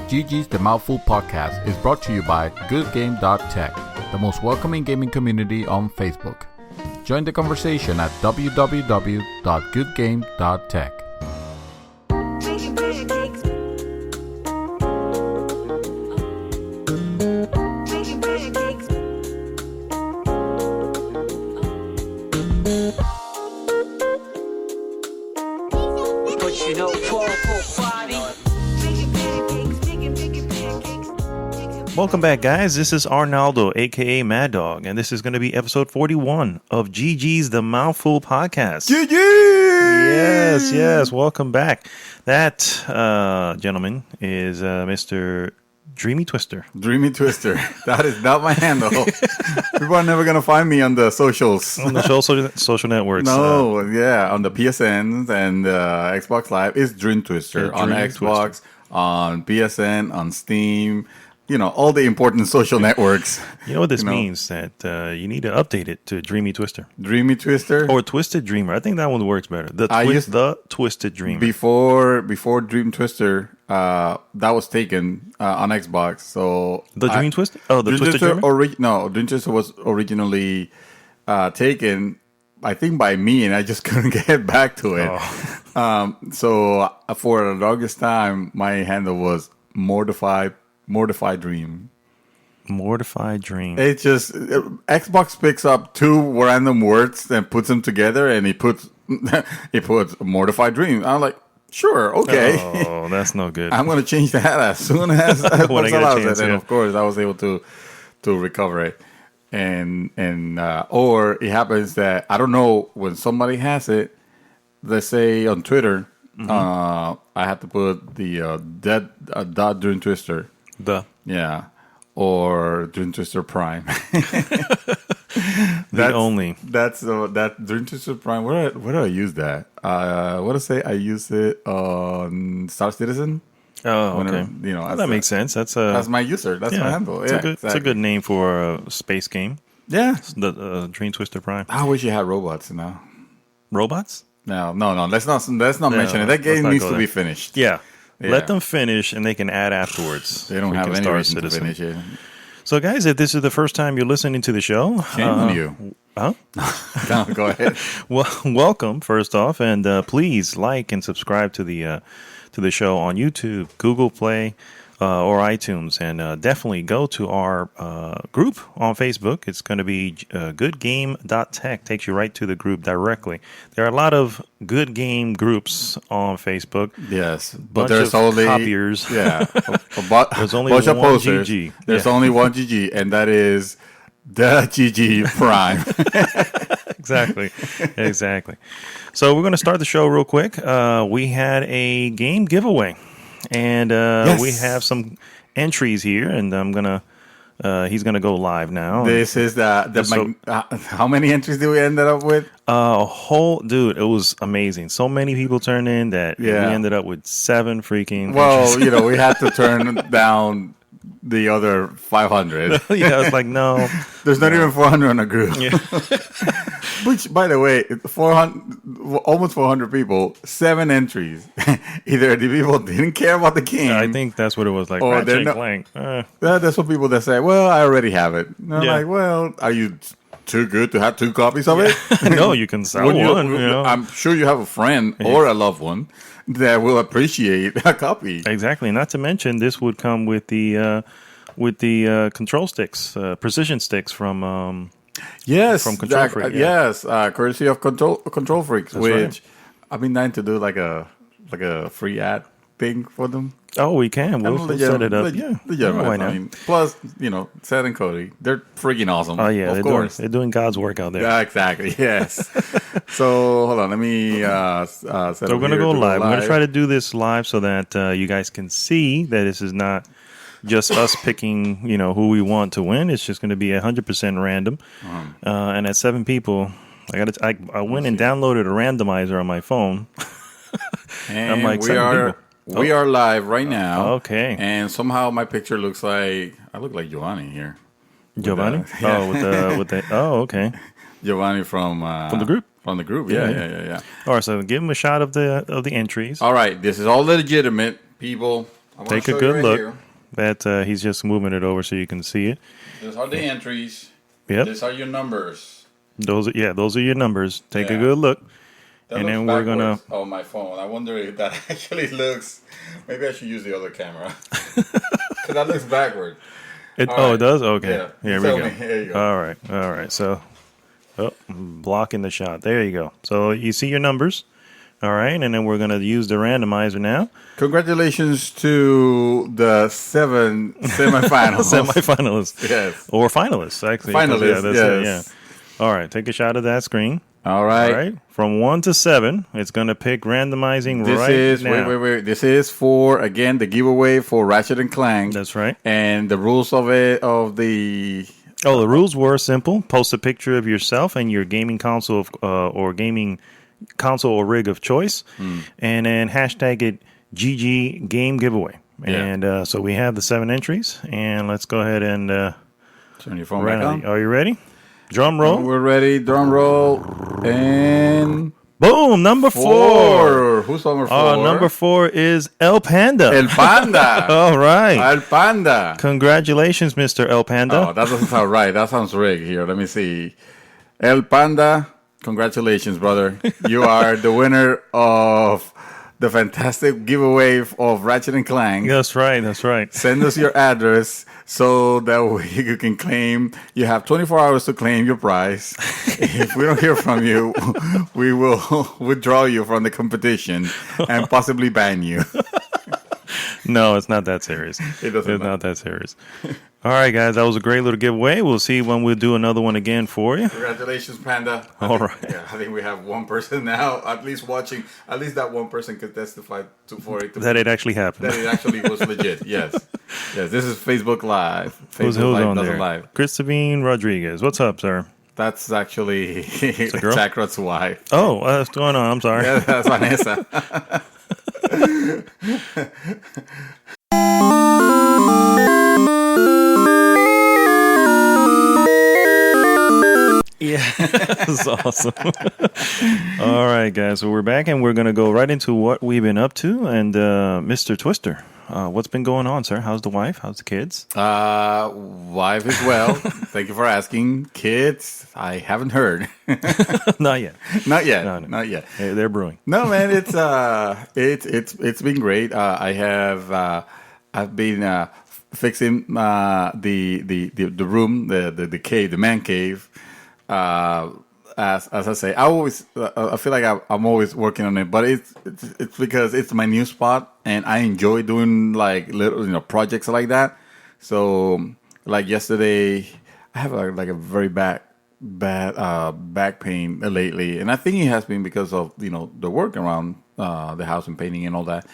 GG's The Mouthful podcast is brought to you by goodgame.tech, the most welcoming gaming community on Facebook. Join the conversation at www.goodgame.tech. Welcome back, guys. This is Arnaldo, aka Mad Dog, and this is going to be episode 41 of GG's The Mouthful podcast. GG! Yes. Welcome back. That, gentleman, is Mr. Dreamy Twister. Dreamy Twister. That is not my handle. People are never going to find me on the socials. On the social networks. No, on the PSN and Xbox Live, it's Dream Twister. On Xbox, on PSN, on Steam. You know, all the important social networks. You know what this means? That you need to update it to Dreamy Twister. Dreamy Twister? Or Twisted Dreamer. I think that one works better. The Twisted Dreamer. Before Dream Twister, that was taken on Xbox. So the Dream Twister? Oh, the Twisted Dreamer? Dream Twister was originally taken, I think, by me, and I just couldn't get back to it. Oh. So for the longest time, my handle was Mortified Dream. Mortified Dream. It just Xbox picks up two random words and puts them together, and it puts Mortified Dream. I'm like, sure, okay. Oh, that's no good. I'm gonna change that as soon as when I get a chance, and of course, I was able to recover it. And or it happens that I don't know, when somebody has it. Let's say on Twitter, I have to put the dot Dream Twister. Or Dream Twister Prime. That's that Dream Twister Prime. Where do I use that? What to say? I use it on Star Citizen. Oh, okay. That makes sense. That's my user. That's my handle. It's a good name for a space game. Yeah, the Dream Twister Prime. I wish you had robots now. Robots? No. Let's not mention it. That game needs to be finished. Yeah. Let them finish, and they can add afterwards. They don't have any reason to finish it. So, guys, if this is the first time you're listening to the show... Shame on you. Huh? No, go ahead. Well, welcome, first off, and please like and subscribe to the show on YouTube, Google Play, or iTunes. And definitely go to our group on Facebook. It's going to be goodgame.tech. Takes you right to the group directly. There are a lot of good game groups on Facebook. Yes, but there's only copiers. Yeah, there's only one posters. GG. There's only one GG, and that is the GG Prime. Exactly. So we're going to start the show real quick. We had a game giveaway. And we have some entries here, and he's gonna go live now. This is how many entries did we end up with? It was amazing. So many people turned in that we ended up with 7 freaking entries. We had to turn down the other 500. Yeah, I was like, no. There's not even 400 on a group. Yeah. Which, by the way, almost 400 people, 7 entries. Either the people didn't care about the game. I think that's what it was like. Or they're not. That's what people that say, well, I already have it. And I'm like, well, are you too good to have 2 copies of it? No, you can sell one. I'm sure you have a friend or a loved one that will appreciate a copy. Exactly. Not to mention, this would come with the control sticks, precision sticks from Control Freak. Yes, courtesy of Control Freaks. That's which right. I've been dying to do like a free ad thing for them. Oh, we can. We'll set it up. Why not? Plus, Seth and Cody, they're freaking awesome. Oh yeah, of course. They're doing God's work out there. Yeah, exactly. Yes. So hold on, let me. So we're gonna go live. We're gonna try to do this live so that you guys can see that this is not just us picking, who we want to win. It's just going to be 100% random. And at 7 people, I went and downloaded a randomizer on my phone. And I'm like, we are live right now. Okay. And somehow my picture looks like I look like Giovanni here. Giovanni? Okay. Giovanni from the group. From the group. Yeah. All right, so give him a shot of the entries. All right, this is all legitimate, people. take a good look. That he's just moving it over so you can see it. These are the entries. Yep. These are your numbers. Those are your numbers. Take a good look. That and then we're gonna. Oh, my phone. I wonder if that actually looks. Maybe I should use the other camera. Because that looks backward. It does. Okay. Yeah. Here we go. Here you go. All right. So, blocking the shot. There you go. So you see your numbers. All right, and then we're gonna use the randomizer now. Congratulations to the 7 semifinals. Semifinalists. Yes. Or finalists, actually. Finalists. Yes. All right. Take a shot of that screen. All right. From 1 to 7, it's going to pick randomizing now. Wait. This is for, again, the giveaway for Ratchet and Clank. That's right. And the rules of the rules were simple. Post a picture of yourself and your gaming console or gaming console or rig of choice. And then hashtag it GG Game Giveaway. Yeah. And so we have the 7 entries. And let's go ahead and turn your phone back on. Are you ready? Drum roll. We're ready. Drum roll. And boom, number 4. Who's number 4? Number 4 is El Panda. El Panda. All right. El Panda. Congratulations, Mr. El Panda. Oh, that doesn't sound right. That sounds rigged here. Let me see. El Panda, congratulations, brother. You are the winner of the fantastic giveaway of Ratchet and Clank. That's right. Send us your address so that you can claim. You have 24 hours to claim your prize. If we don't hear from you, we will withdraw you from the competition and possibly ban you. No, it's not that serious. It's not that serious. All right, guys, that was a great little giveaway. We'll see when we'll do another one again for you. Congratulations, Panda. All right. Yeah, I think we have one person now, at least watching. At least that one person could testify for it. That it actually happened. That it actually was legit, yes. Yes, this is Facebook Live. Who's on there? Live. Christopine Rodriguez. What's up, sir? That's actually Chakrat's wife. Oh, what's going on? I'm sorry. Yeah, that's Vanessa. Yeah, that's awesome. All right, guys. So we're back, and we're going to go right into what we've been up to. And Mr. Twister, what's been going on, sir? How's the wife? How's the kids? Wife as well. Thank you for asking. Kids, I haven't heard. Not yet. Not yet. No. Not yet. Hey, they're brewing. No, man. It's been great. I've been fixing the room, the cave, the man cave. As I say, I feel like I'm always working on it, but it's because it's my new spot and I enjoy doing like little projects like that. So like yesterday, I have like a very bad back pain lately, and I think it has been because of the work around the house and painting and all that.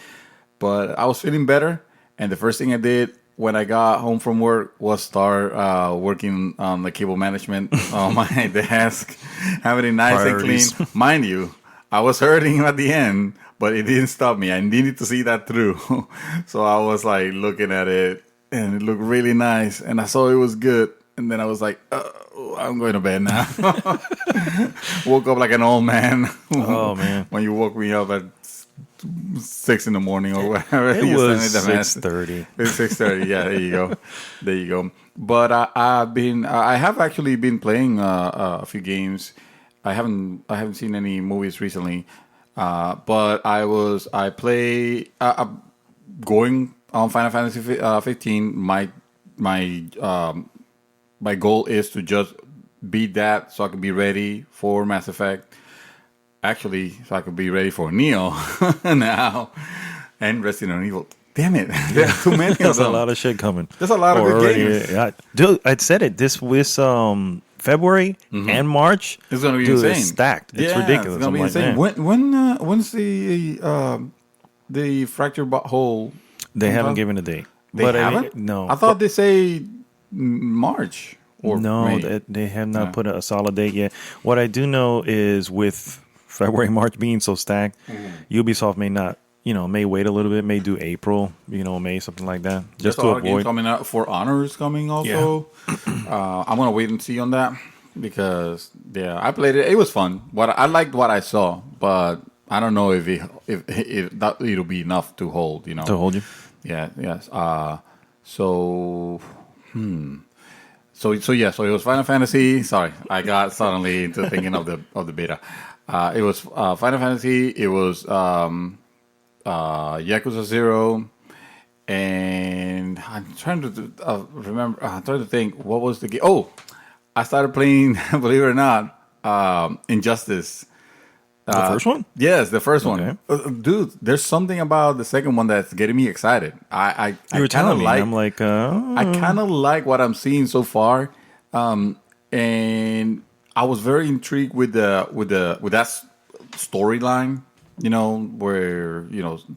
But I was feeling better, and the first thing I did when I got home from work was start working on the cable management on my desk, having it nice Priorities. and clean. Mind you, I was hurting at the end, but it didn't stop me. I needed to see that through. So I was like looking at it, and it looked really nice, and I saw it was good. And then I was like, I'm going to bed now. Woke up like an old man. Oh, man. When you woke me up at 6 a.m. or whatever. It was 6:30. It's 6:30. Yeah, there you go. But I have actually been playing a few games. I haven't seen any movies recently. But I'm going on Final Fantasy 15. My goal is to just beat that so I can be ready for Mass Effect. Actually, so I could be ready for Neo now and Resident Evil. Damn it. There's too many of them. There's a lot of shit coming. There's a lot of good games. Dude, I said it. This February and March. It's going to be insane. It's stacked. It's ridiculous. It's going to be insane. When's the fractured hole? They haven't given a date. They haven't? No. I thought they say March or May. They have not put a solid date yet. What I do know is with February, March being so stacked, Ubisoft may wait a little bit, may do April, May, something like that. Just to avoid. Games coming out. For Honor is coming also. Yeah. I'm going to wait and see on that because, I played it. It was fun. I liked what I saw, but I don't know if it'll be enough to hold, To hold you? Yeah, yes. So, so it was Final Fantasy. Sorry, I got suddenly into thinking of the beta. It was Final Fantasy. It was Yakuza 0, and I'm trying to remember. I'm trying to think what was the game. Oh, I started playing. Believe it or not, Injustice. The first one? Yes, the first Okay. one. Dude, there's something about the second one that's getting me excited. You were telling me, like, and I'm like, I kind of like what I'm seeing so far, and I was very intrigued with that storyline. You know, where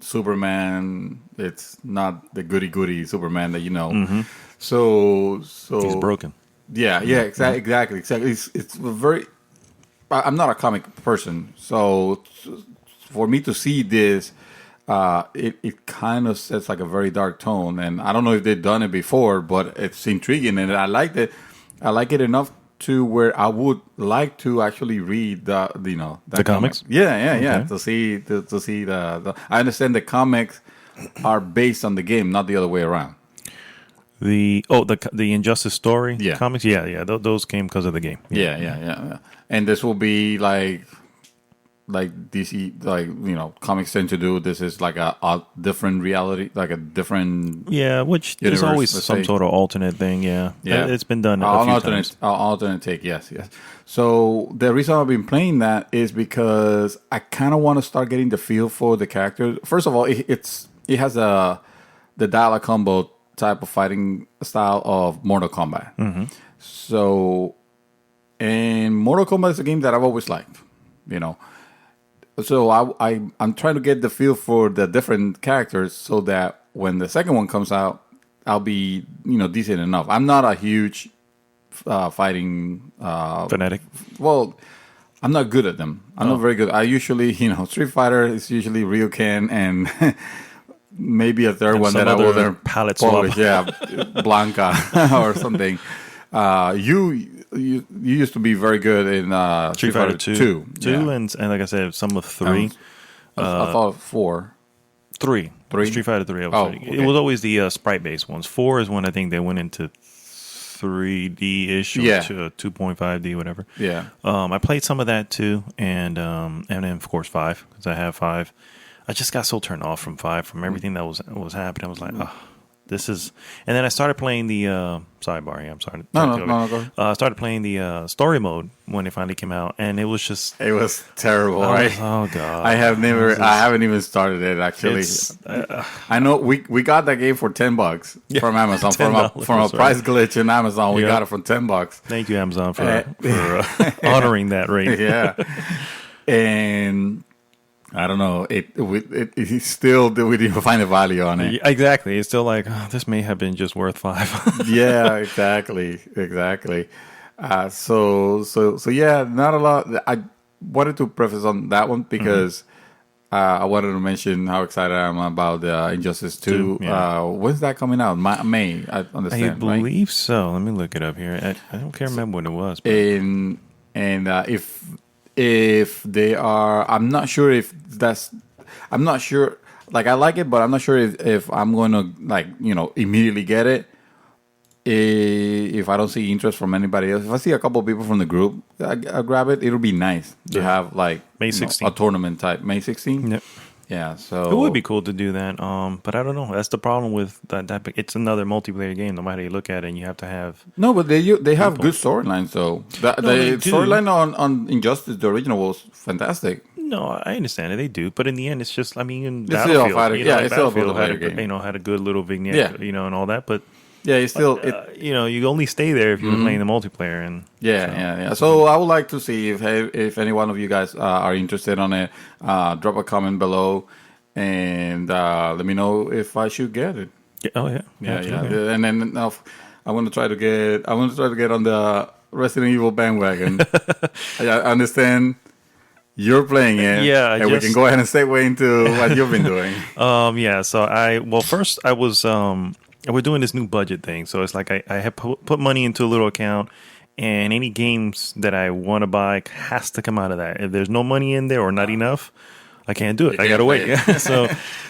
Superman, it's not the goody goody Superman that you know. So he's broken. yeah, exactly. It's a very. I'm not a comic person, so for me to see this, it kind of sets like a very dark tone, and I don't know if they've done it before, but it's intriguing, and I liked it. I like it enough to where I would like to actually read the comics. Yeah. Okay. To see the. I understand the comics are based on the game, not the other way around. The Injustice story Yeah. comics, yeah. Those came because of the game. Yeah. And this will be like DC, comics tend to do. This is like a different reality, like a different Yeah, which there's universe, always let's some say. sort of alternate thing. Yeah, Yeah. It's been done a few times. alternate take. Yes. So the reason I've been playing that is because I kind of want to start getting the feel for the characters. First of all, it has the dialogue combo type of fighting style of Mortal Kombat. So, and Mortal Kombat is a game that I've always liked. So I'm trying to get the feel for the different characters so that when the second one comes out, I'll be decent enough. I'm not a huge fighting Fanatic. well, I'm not good at them. I'm not very good. I usually, Street Fighter is usually Ryokan and maybe a third one some that I other wasn't palette swap. polish. Yeah, Blanca or something. You used to be very good in Street Fighter 2. Yeah. And like I said, some of 3. I thought 4. 3. 3? Street Fighter 3. Okay. It was always the sprite-based ones. 4 is when I think they went into 3D-ish or Yeah. 2.5D, whatever. Yeah. I played some of that too, and then of course 5 because I have 5. I just got so turned off from 5 from everything that was happening. I was like, oh, this is. And then I started playing the sidebar. Yeah, I'm sorry. No, go ahead. I started playing the story mode when it finally came out, and it was just. It was terrible, right? Oh god! I haven't even started it actually. I know we got that game for $10 from Amazon from a $10, price glitch in Amazon. We got it for $10. Thank you, Amazon, for honoring that rate. Yeah, and I don't know. It still we didn't find a value on it. Yeah, exactly. It's still like this may have been just worth 5. Yeah, exactly. So yeah, not a lot. I wanted to preface on that one because I wanted to mention how excited I am about Injustice 2. Yeah. When's that coming out? May. I understand. I believe so. Let me look it up here. I don't care remember when it was. But. And if they are, I'm not sure if that's. I'm not sure. Like I like it, but I'm not sure if I'm going to immediately get it. If I don't see interest from anybody else, if I see a couple of people from the group, I'll grab it. It'll be nice to have May 16th, a tournament type May 16th. Yep. Yeah, so it would be cool to do that. But I don't know. That's the problem with that. It's another multiplayer game. No matter how you look at it, and you have to have no. But they have good storylines though. The storyline on Injustice, the original, was fantastic. No, I understand it. They do, but in the end, it's just. I mean, it's still a fighter. Yeah, it's still a Battlefield game. Had a good little vignette. Yeah. And all that, but. Yeah, it's still you only stay there if you're playing the multiplayer, and yeah. So I would like to see if any one of you guys are interested on it. Drop a comment below, and let me know if I should get it. Yeah. And then now I want to try to get on the Resident Evil bandwagon. I understand you're playing it, and we can go ahead and segue into what you've been doing. So first I was we're doing this new budget thing, so it's like I have put money into a little account, and any games that I want to buy has to come out of that. If there's no money in there or not enough, I can't do it. You I can't gotta play wait. it.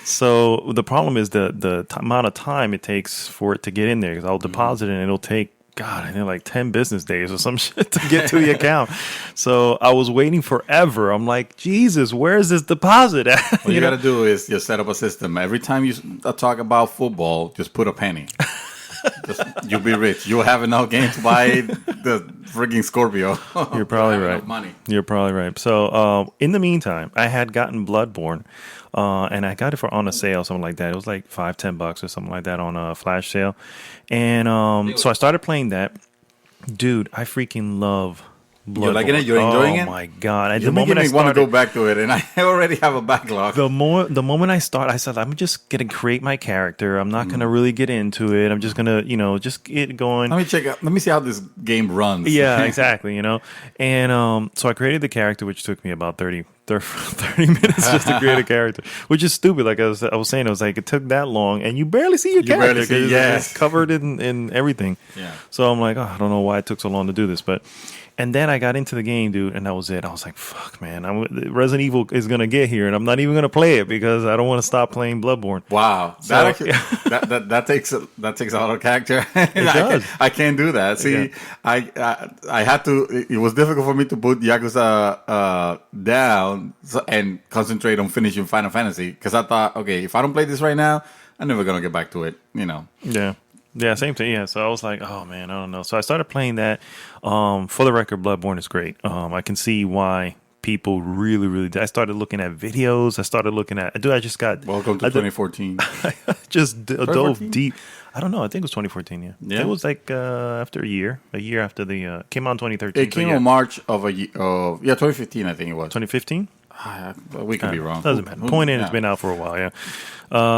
So the problem is the amount of time it takes for it to get in there. Because I'll deposit it and it'll take God, I think like 10 business days or some shit to get to the account. So I was waiting forever. I'm like, Jesus, where is this deposit at? What you got to do is just set up a system. Every time you talk about football, just put a penny. You'll be rich. You'll have enough game to buy the freaking Scorpio. You're probably right. Money. You're probably right. So in the meantime, I had gotten Bloodborne, and I got it for on a sale, something like that. It was like $5-10 or something like that on a flash sale, and so I started playing that. Dude, I freaking love Bloodborne. You're liking it? You're enjoying it? Oh my God! You're making me want to go back to it, and I already have a backlog. The moment I start, I said, I'm just gonna create my character. I'm not gonna really get into it. I'm just gonna, just get going. Let me see how this game runs. Yeah, exactly. And so I created the character, which took me about 30 minutes just to create a character, which is stupid. Like I was saying, it was like it took that long, and you barely see your character because it's covered in everything. Yeah. So I'm like, I don't know why it took so long to do this, and then I got into the game, dude, and that was it. I was like, fuck, man, Resident Evil is going to get here, and I'm not even going to play it because I don't want to stop playing Bloodborne. Wow. So, that takes a lot of character. It does. I can't do that. See, Yeah. I had to, it was difficult for me to put Yakuza down and concentrate on finishing Final Fantasy because I thought, okay, if I don't play this right now, I'm never going to get back to it, Yeah. Yeah, same thing. Yeah, so I was like, oh man, I don't know. So I started playing that. For the record, Bloodborne is great. I can see why people really, really. I started looking at videos. I started looking at. Dude, I just got. Welcome to 2014. I just dove deep. I don't know. I think it was 2014. Yeah. It was like after a year after the came out in 2013. It came in March of 2015. I think it was 2015. We could be wrong. Doesn't matter. Point in, it's been out for a while. Yeah.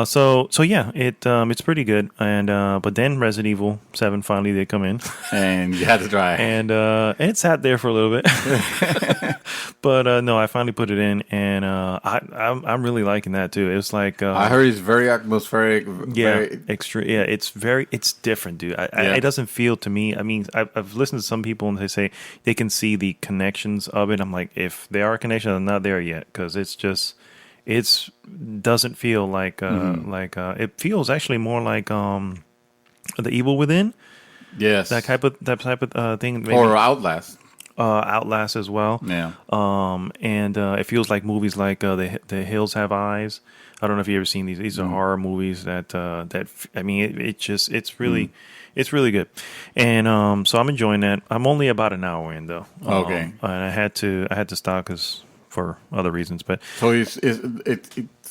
So yeah, it's pretty good. And but then Resident Evil 7 finally did come in, and you had to try. And it sat there for a little bit. But no, I finally put it in, and I'm really liking that too. It's like I heard it's very atmospheric. Extra. Yeah, it's different, dude. It doesn't feel to me. I mean, I've listened to some people and they say they can see the connections of it. I'm like, if they are connections, I'm not there yet because it doesn't feel like it feels actually more like the Evil Within. Yes, that type of thing. Maybe. Or Outlast. Outlast as well. Yeah. And it feels like movies like The Hills Have Eyes. I don't know if you ever seen these. These are horror movies that I mean it's really good. And so I'm enjoying that. I'm only about an hour in though. Okay. And I had to stop because for other reasons, but so it's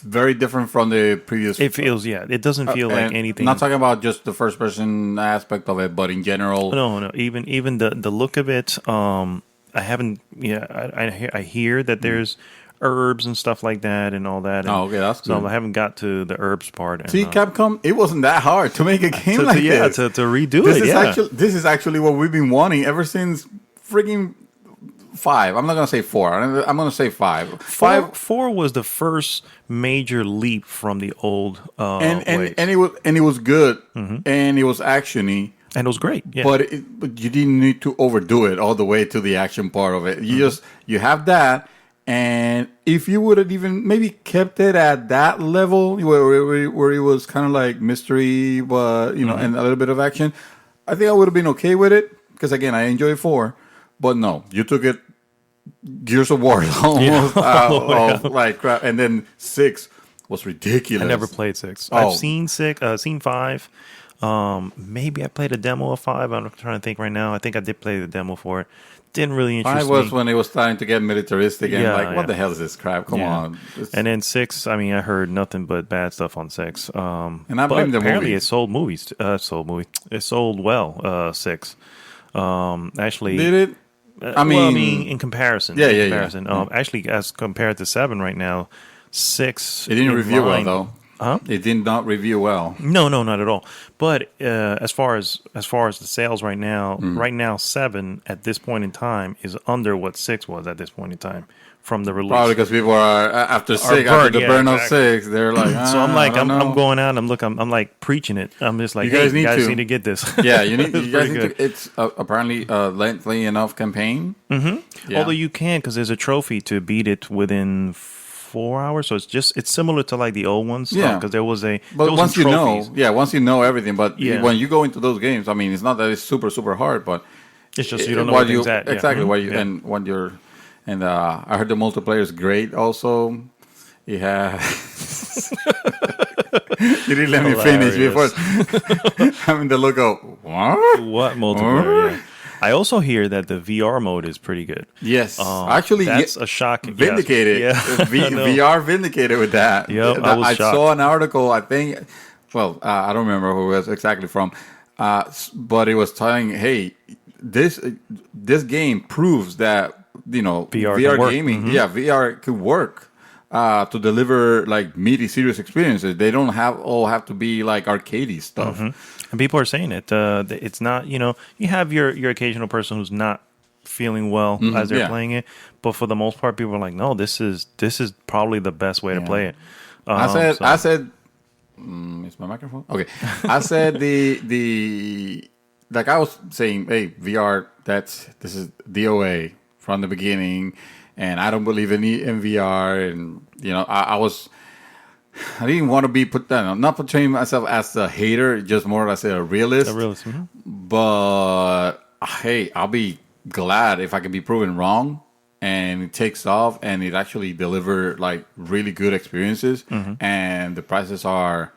very different from the previous. It feels it doesn't feel like anything. Not talking about just the first person aspect of it, but in general. No. Even the look of it. I haven't. Yeah, I hear that there's herbs and stuff like that and all that. And okay, that's good. So I haven't got to the herbs part. And, see, Capcom, it wasn't that hard to make a game like this. To redo it. This is actually what we've been wanting ever since freaking 5. I'm not gonna say 4. I'm gonna say 5. 4 was the first major leap from the old and ways. and it was good and it was actiony. And it was great, yeah. But you didn't need to overdo it all the way to the action part of it. You have that, and if you would have even maybe kept it at that level where it was kind of like mystery, but and a little bit of action, I think I would have been okay with it. Because again, I enjoy 4, but no, you took it Gears of War almost out of like crap, and then 6 was ridiculous. I never played 6. Oh. I've seen 5. Maybe I played a demo of 5. I'm trying to think right now. I think I did play the demo for it. Didn't really interest me. 5 was when it was starting to get militaristic and what the hell is this crap? Come on. And then 6, I mean, I heard nothing but bad stuff on 6. And I blame the apparently movies. It sold movies. It sold well, 6. Actually, did it? I mean, in comparison. Yeah. Actually, as compared to 7 right now, 6. It didn't review well, though. Huh? It did not review well. No, not at all. But as far as the sales right now, 7 at this point in time is under what 6 was at this point in time from the release. Probably because people are after the burn of 6, they're like. So I'm like, I'm going out. I'm like preaching it. I'm just like, you guys, need to get this. Yeah, you guys need to. It's apparently a lengthy enough campaign. Mm-hmm. Yeah. Although you can, because there's a trophy to beat it within 4 hours. So it's similar to like the old ones. Yeah. Because there was But once you trophies. know, once you know everything. But Yeah. when you go into those games, I mean, it's not that it's super super hard, but It's just you don't know where things at. Exactly. Yeah. What you Yeah. and when you're and I heard the multiplayer is great. Also, yeah. You didn't let me finish before. Having the look of What multiplayer? Yeah. I also hear that the VR mode is pretty good. Yes, actually, that's a shocking. Vindicated. Yeah. VR vindicated with that. Yep, I was shocked. saw an article. I think. Well, I don't remember who it was exactly from, but it was telling, "Hey, this game proves that VR gaming, VR could work." To deliver like meaty, serious experiences, they don't all have to be like arcadey stuff. And people are saying it. It's not. You have your occasional person who's not feeling well as they're playing it, but for the most part, people are like, no, this is probably the best way to play it. I said, is my microphone okay? I said the like I was saying, hey, VR, this is DOA from the beginning. And I don't believe in VR, and I didn't want to be put down. I'm not portraying myself as a hater, just more as a realist. But hey, I'll be glad if I can be proven wrong, and it takes off, and it actually deliver like really good experiences, and the prices are,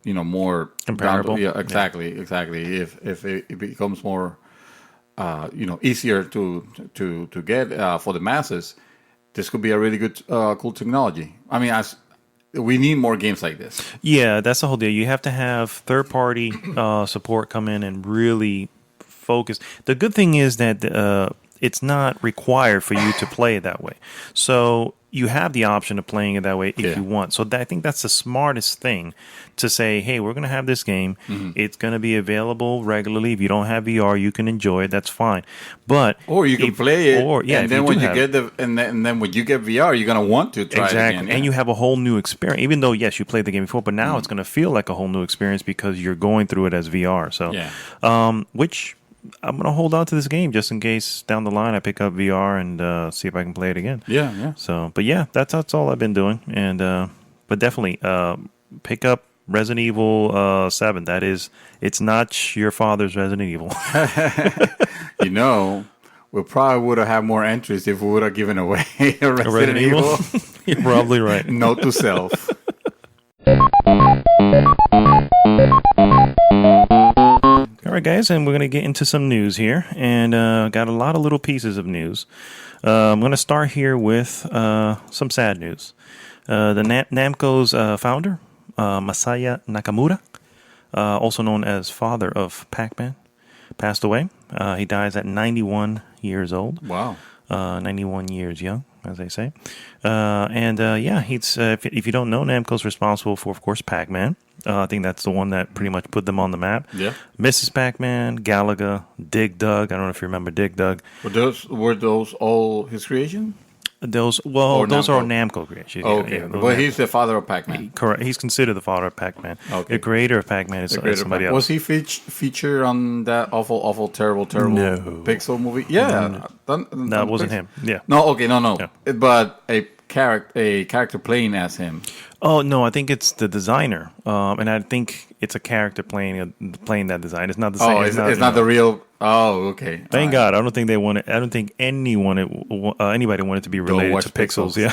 more comparable. Yeah, exactly. If it becomes more. Easier to get for the masses. This could be a really good, cool technology. I mean, we need more games like this. Yeah, that's the whole deal. You have to have third-party support come in and really focus. The good thing is that it's not required for you to play it that way. So you have the option of playing it that way if you want. So I think that's the smartest thing to say, hey, we're going to have this game. It's going to be available regularly. If you don't have VR, you can enjoy it. That's fine. Or you can play it. And then when you get and then when you get VR, you're going to want to try it again. And you have a whole new experience. Even though, yes, you played the game before, but now it's going to feel like a whole new experience because you're going through it as VR. So, which I'm going to hold on to this game just in case down the line I pick up VR and see if I can play it again. Yeah. So, but yeah, that's all I've been doing. And but definitely pick up Resident Evil 7. It's not your father's Resident Evil. We probably would have had more interest if we would have given away a Resident Evil. You're probably right. Note to self. All right, guys, and we're going to get into some news here, and got a lot of little pieces of news. I'm going to start here with some sad news. The Namco's founder, Masaya Nakamura, also known as father of Pac-Man, passed away. He dies at 91 years old. Wow. 91 years young, as they say. He's if you don't know, Namco's responsible for, of course, Pac-Man. I think that's the one that pretty much put them on the map. Yeah. Mrs. Pac-Man, Galaga, Dig Dug. I don't know if you remember Dig Dug. Were those all his creation? Those are all Namco creations. Okay, but he's the father of Pac-Man. Correct. He's considered the father of Pac-Man. Okay. The creator of Pac-Man is somebody else. Was he featured on that awful, terrible Pixel movie? Yeah, that wasn't him. Yeah. No. Yeah. But a character playing as him. Oh no, I think it's the designer, and I think it's a character playing that design. It's not the same. It's not the real. Oh, okay. Thank God. I don't think they wanted. I don't think anybody wanted to be related to Pixels. Yeah.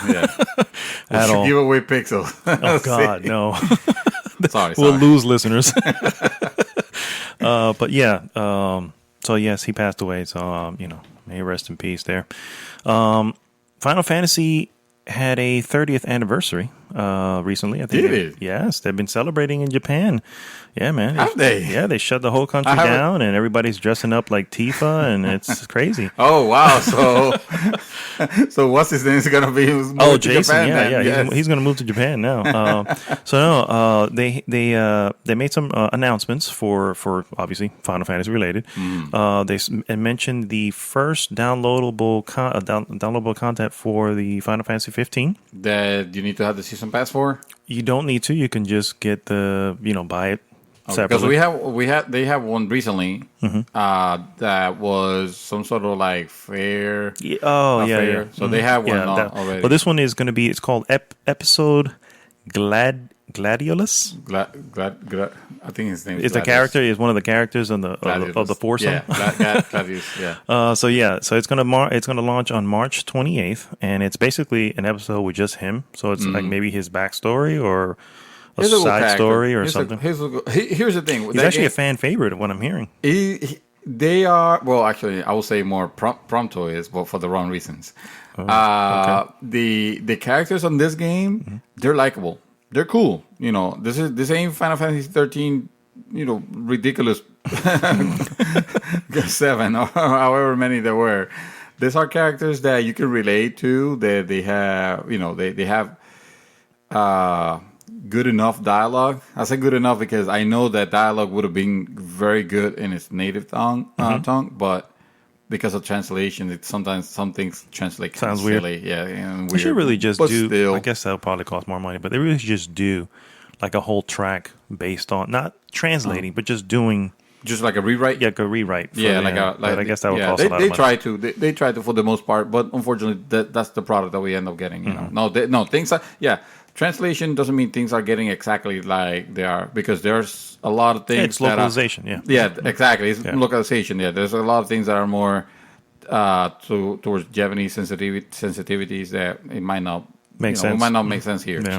At all. Give away Pixels. Oh God, no. Sorry. We'll lose listeners. But yeah. So yes, he passed away. So may he rest in peace. There. Final Fantasy had a 30th anniversary recently. I think. Did it? Yes, they've been celebrating in Japan. Yeah, man. Have they? Yeah, they shut the whole country down, and everybody's dressing up like Tifa, and it's crazy. Oh wow! So what's his name is gonna be? Jason. Japan, he's gonna move to Japan now. They made some announcements for obviously Final Fantasy related. They mentioned the first downloadable content for the Final Fantasy 15 that you need to have the season pass for. You don't need to. You can just get buy it. Because separately. they have one recently that was some sort of like fair. Yeah. So they have one already. But this one is going to be. It's called episode Gladiolus. I think his name It's a character. Is one of the characters of the foursome. Yeah, Gladius. Yeah. So it's gonna launch on March 28th, and it's basically an episode with just him. So it's like maybe his backstory or a side story or something. Here's the thing. He's actually a fan favorite of what I'm hearing. They are, well, actually, I will say more Prompto is, but for the wrong reasons. Okay. The characters on this game, they're likable. They're cool. You know, this ain't Final Fantasy 13. You know, ridiculous 7 or however many there were. These are characters that you can relate to. That they have, you know, they have good enough dialogue. I say good enough because I know that dialogue would have been very good in its native tongue, but because of translation, sometimes some things translate kind Sounds of weird. silly. Yeah, and They weird. should really just but do. Still, I guess that'll probably cost more money, but they really should just do like a whole track based on not translating, but just doing. Just like a rewrite. Yeah, like a rewrite. But I guess that would cost a lot of money. Try to. They try to for the most part, but unfortunately, that's the product that we end up getting. You know, things are Translation doesn't mean things are getting exactly like they are because there's a lot of things. It's localization. Yeah, exactly. It's localization. Yeah, there's a lot of things that are more towards Japanese sensitivities that it might not make sense. It might not make sense here. Yeah.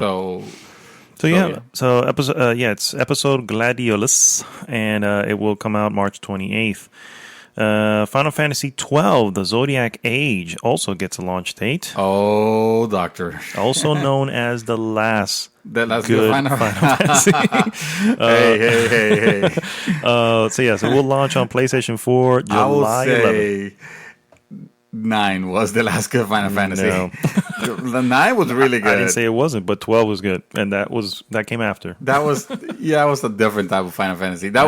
So episode it's episode Gladiolus, and it will come out March 28th. Final Fantasy 12, the Zodiac Age, also gets a launch date. Oh, Doctor. Also known as the last good Final Fantasy. Hey. So it will launch on PlayStation 4 July I will say 11th. 9 was the last good Final Fantasy. No. The 9 was really good. I didn't say it wasn't, but 12 was good, and that came after. That was a different type of Final Fantasy. I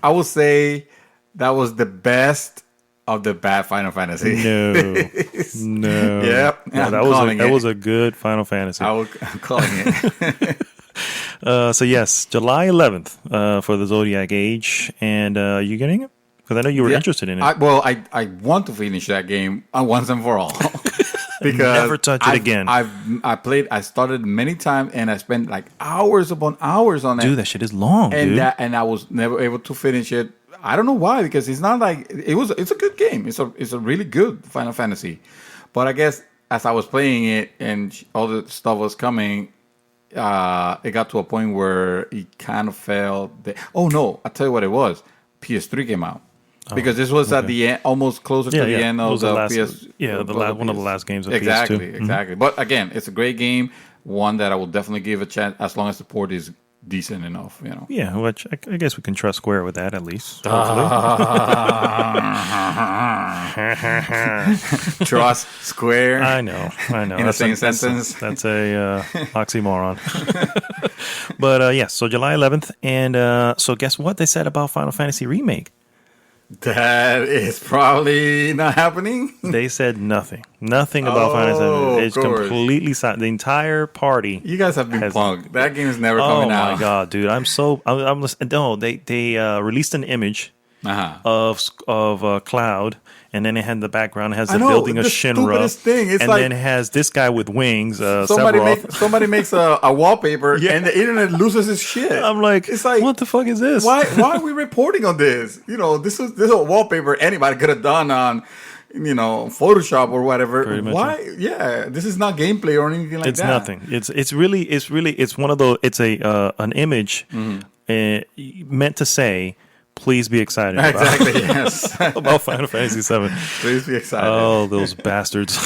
would say that was the best of the bad Final Fantasy. No. Yep. That was a good Final Fantasy. I'm calling it. So yes, July 11th for the Zodiac Age, and you getting it? Because I know you were interested in it. I want to finish that game once and for all. Because never touch it again. I started many times and I spent like hours upon hours on it. Dude, that shit is long, dude. And I was never able to finish it. I don't know why, because it's not like it's a good game. It's a really good Final Fantasy. But I guess as I was playing it and all the stuff was coming, it got to a point where it kind of felt oh no, I'll tell you what it was. PS3 came out. Because this was at the end, almost closer to the end of the PS. Yeah, one of the last games of exactly, PS2. Exactly. But again, it's a great game. One that I will definitely give a chance as long as the port is decent enough. You know. Yeah, which I guess we can trust Square with that at least. Trust Square. I know. In the same sentence. That's a oxymoron. But so July 11th, and so guess what they said about Final Fantasy Remake? That is probably not happening. They said nothing about Final Fantasy. It's completely silent. The entire party. You guys have been punked. That game is never coming out. Oh my god, dude! I'm listening. No, they released an image of Cloud, and then it had in the background it has the building of Shinra, thing. It's and like, then it has this guy with wings. Somebody makes a wallpaper, and the internet loses its shit. I'm like, it's like, what the fuck is this? Why are we reporting on this? You know, this is a wallpaper anybody could have done on, Photoshop or whatever. Why? Yeah, this is not gameplay or anything like it's that. It's nothing. It's one of those. It's an image meant to say, please be excited. Exactly. Yes. About Final Fantasy VII. Please be excited. Oh, those bastards.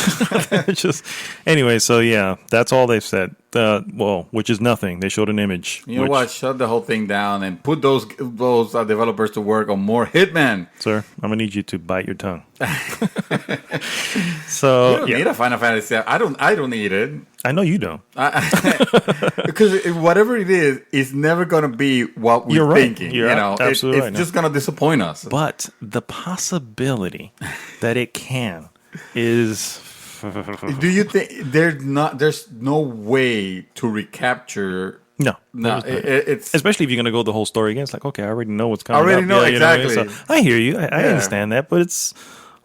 Anyway. So yeah, that's all they've said. Which is nothing. They showed an image. You know what? Shut the whole thing down and put those developers to work on more Hitman. Sir, I'm gonna need you to bite your tongue. So you don't need a Final Fantasy. I don't need it. I know you don't. Because whatever it is, it's never gonna be what we're thinking. You're absolutely it's just gonna disappoint us. But the possibility that it can is. Do you think there's no way to recapture No, No, there's not. it's Especially if you're going to go the whole story again. It's like, okay, I already know what's I coming already up. know Yeah, you what I mean? exactly. So I hear you. I Yeah. understand that, but it's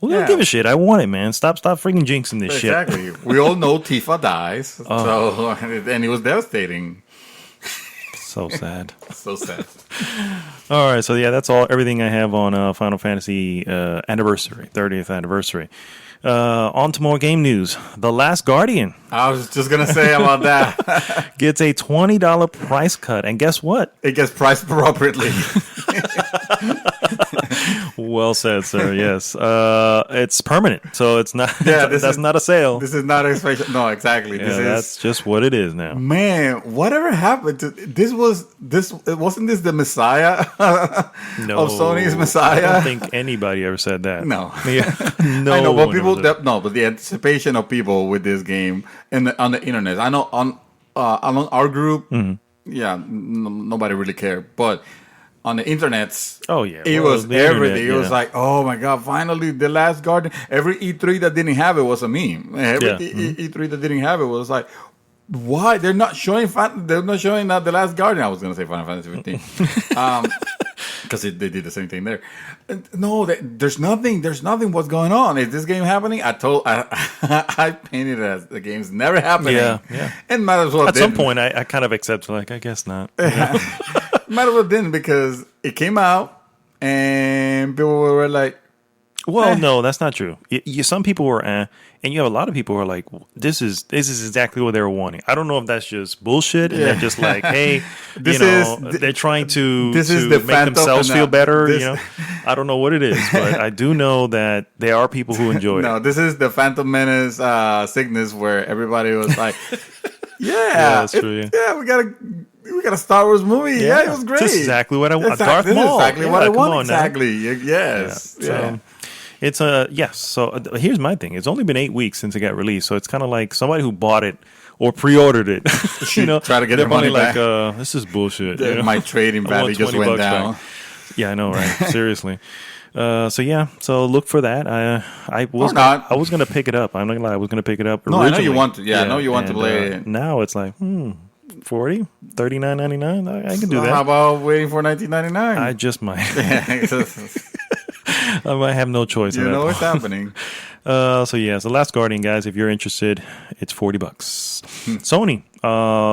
we don't Yeah. give a shit. I want it, man. Stop freaking jinxing this shit. Exactly. We all know Tifa dies, so and it was devastating. So sad. So sad. All right, so yeah, that's everything I have on Final Fantasy anniversary, 30th anniversary. On to more game news. The Last Guardian I was just gonna say about that. gets a $20 price cut, and guess what? It gets priced appropriately. Well said, sir. Yes, it's permanent, so it's not. Yeah, that's not a sale. This is not a special. No, exactly. Yeah, that's just what it is now. Man, whatever happened to this? Wasn't this the Messiah No, of Sony's I Messiah? don't think anybody ever said that. No. Yeah, no. I know, but one people ever said- but the anticipation of people with this game and on the internet. I know on our group, yeah, nobody really cared, but on the internets, Oh, yeah. it Well, was the internet, everything. It was yeah. like, oh my god, finally the Last Guardian. Every E3 that didn't have it was a meme. Every Yeah. E3 that didn't have it was like, why they're not showing? They're not showing the Last Guardian. I was gonna say Final Fantasy 15. Because they did the same thing there. No, there's nothing. There's nothing. What's going on? Is this game happening? I painted it as the game's never happening. Yeah, yeah. And might as well. At some didn't. point, I kind of accept, like, I guess not. Might as well didn't because it came out and people were like, Well, no, that's not true. Some people were, and you have a lot of people who are like, this is exactly what they were wanting. I don't know if that's just bullshit, and they're just like, hey, they're trying to the make Phantom themselves and feel better. this- I don't know what it is, but I do know that there are people who enjoy no, it. this is the Phantom Menace sickness where everybody was like, yeah, that's true, yeah, we got a Star Wars movie. Yeah, it was great. This is exactly what I want. Exactly, Darth this is Maul. exactly what I come want. on now. Exactly. Yes. Yeah. Yeah. So it's yes. So here's my thing. It's only been 8 weeks since it got released, so it's kind of like somebody who bought it or pre-ordered it. Try to get they're their money probably back. like, this is bullshit. You know? My trading I value want just 20 went bucks down. back. Yeah, I know, right? Seriously. So yeah, so look for that. I was Or not. I was gonna pick it up. I'm not gonna lie. I was gonna pick it up. No, I know you originally. want to. Yeah, I know you want to and, play it. Now it's like 40, $39.99. I can do How that. about waiting for 1999? I just might. you I might have no choice. at that know point. what's happening. So yeah, so Last Guardian, guys, if you're interested, it's $40. Sony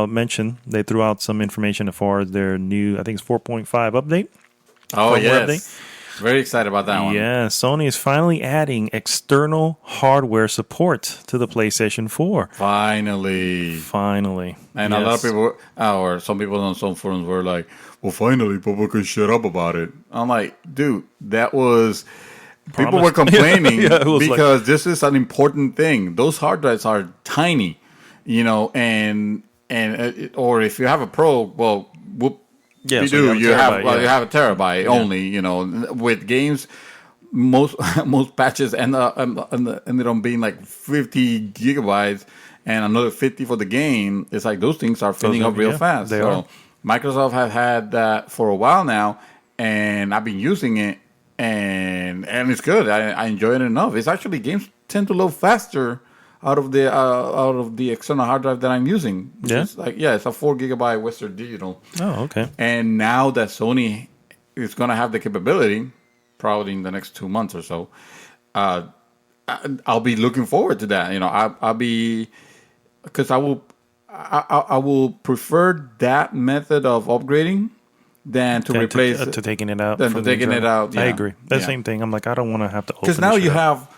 mentioned they threw out some information as far as their new, I think it's 4.5 update. Oh Firmware yes, very excited about that one. Yeah, Sony is finally adding external hardware support to the PlayStation 4. Finally. And a lot of Yes. people, or some people on some forums were like, well, finally, people could shut up about it. I'm like, dude, that was. People were Promised. complaining Yeah, it was like- because this is an important thing. Those hard drives are tiny, and or if you have a Pro, well, whoop, Yeah, you so do. you have a terabyte, You have a terabyte only. With games, most patches ended up being like 50 gigabytes and another 50 for the game. It's like those things are filling up real yeah, fast. they So are. Microsoft has had that for a while now, and I've been using it, and it's good. I enjoy it enough. It's actually games tend to load faster out of the external hard drive that I'm using. Yeah? It's like it's a 4 gigabyte Western Digital. Oh, okay. And now that Sony is going to have the capability, probably in the next 2 months or so, I'll be looking forward to that. I'll be, because I will prefer that method of upgrading than to replace to taking it out. than from to the taking it internal. out. I Yeah. agree. The Yeah. same thing. I'm like, I don't want to have to open. Because now this you shit up.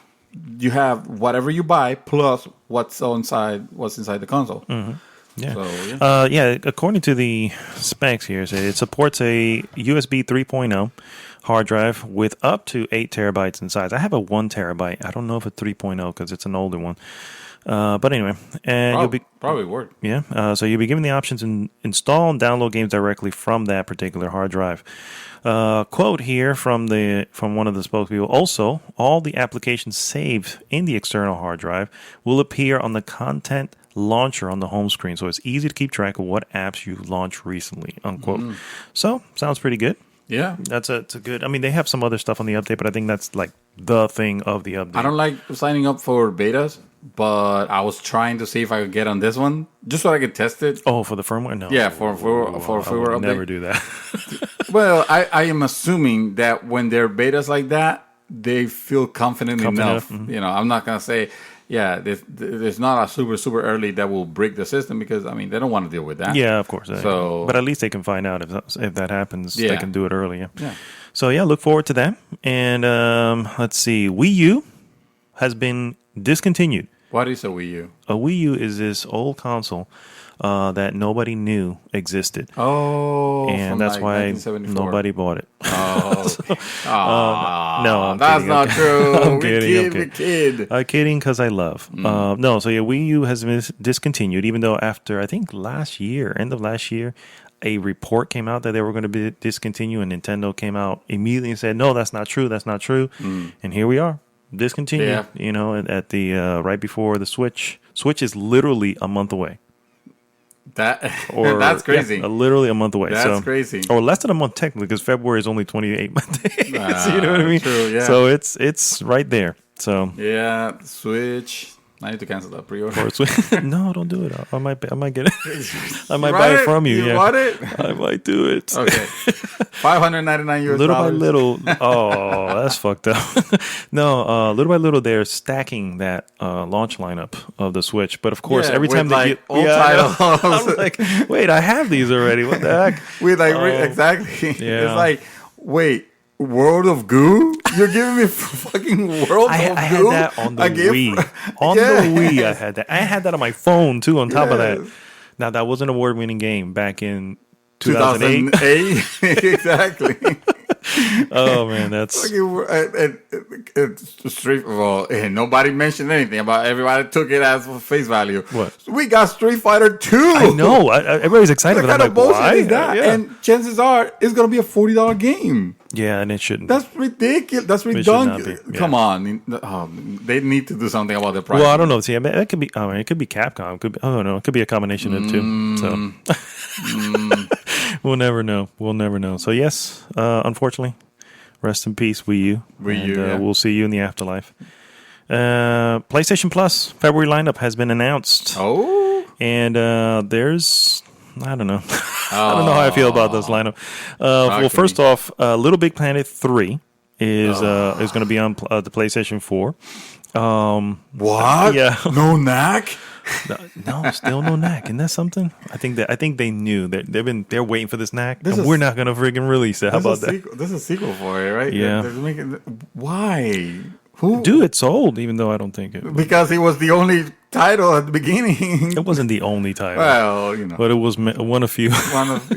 have whatever you buy plus what's inside the console. Yeah. So, yeah, according to the specs here, it supports a USB 3.0 hard drive with up to 8 terabytes in size. I have a 1 terabyte. I don't know if it's 3.0 because it's an older one. But anyway, and you'll be probably work. yeah. So you'll be given the options to install and download games directly from that particular hard drive. Quote here from one of the spokespeople. Also, all the applications saved in the external hard drive will appear on the content launcher on the home screen, so it's easy to keep track of what apps you've launched recently. Unquote. So sounds pretty good. Yeah. It's a good. I mean, they have some other stuff on the update, but I think that's like the thing of the update. I don't like signing up for betas but I was trying to see if I could get on this one just so I could test it. Oh, for the firmware? No. Yeah, for firmware update. Never do that. Well, I am assuming that when they're betas like that, they feel confident enough. Mm-hmm. You know, I'm not gonna say, yeah, there's not a super early that will break the system because I mean they don't want to deal with that. Yeah, of course. So, but at least they can find out if that happens. Yeah. They can do it earlier. Yeah. So yeah, look forward to that. And let's see, Wii U has been discontinued. What is a Wii U? A Wii U is this old console that nobody knew existed. Oh, And that's like why 1974. nobody bought it. Oh, No, I'm that's kidding. not true. I'm We kidding. kid. I'm kidding because I love. No, so yeah, Wii U has been discontinued, even though after, I think end of last year, a report came out that they were going to be discontinued, and Nintendo came out immediately and said, no, that's not true. And here we are, discontinued, Yeah. you know, at the right before the Switch. Switch is literally a month away. That's crazy. Yeah, literally a month away. That's crazy. Or less than a month technically, because February is only 28 days. You know what I mean? True, yeah. So it's right there. So Yeah, Switch. I need to cancel that pre-order. or no, don't do it. I might get it. I might You buy want it from you. You Yeah, want it? I might do it. Okay. $599 Little by little. Oh, that's fucked up. No, little by little, they're stacking that launch lineup of the Switch. But of course, Yeah, every with, time they like, get old I know. titles. I'm like, wait, I have these already. What the heck? With like exactly. Yeah. It's like, wait, World of Goo? You're giving me fucking World I of had Goo? that on the A gift? Wii. On Yeah. the Wii, I had that. I had that on my phone too. On top of that, Yes. now that was an award-winning game back in 2008. 2008. Exactly. Oh man, that's It's straight. Well, nobody mentioned anything about. Everybody took it as face value. What? We got Street Fighter 2. I know. Everybody's excited, What but kind I'm of like, bullshit why? is that? Yeah. And chances are it's gonna be a $40 game. Yeah, and it shouldn't. That's ridiculous. That's It should not redundant. be, yeah. Come on, they need to do something about the price. Well, I don't know. See, I mean, it could be. I mean, it could be Capcom. It could be. Oh no, it could be a combination of the two. So we'll never know. We'll never know. So yes, unfortunately, rest in peace, Wii U. Wii U, yeah. We'll see you in the afterlife. PlayStation Plus February lineup has been announced. Oh, And there's, I don't know. I don't know how I feel about this lineup. Well, first off, Little Big Planet 3 is going to be on the PlayStation 4. what? Yeah. No knack. No, still no knack. Isn't that something? I think they knew that they're waiting for this knack, This and is- we're not going to freaking release it. How about that? This is a sequel for it, right? Yeah. They're making, why? Who? Dude, it's sold, even though I don't think it. Because it was the only title at the beginning. It wasn't the only title, Well, you know, but it was one of few. one of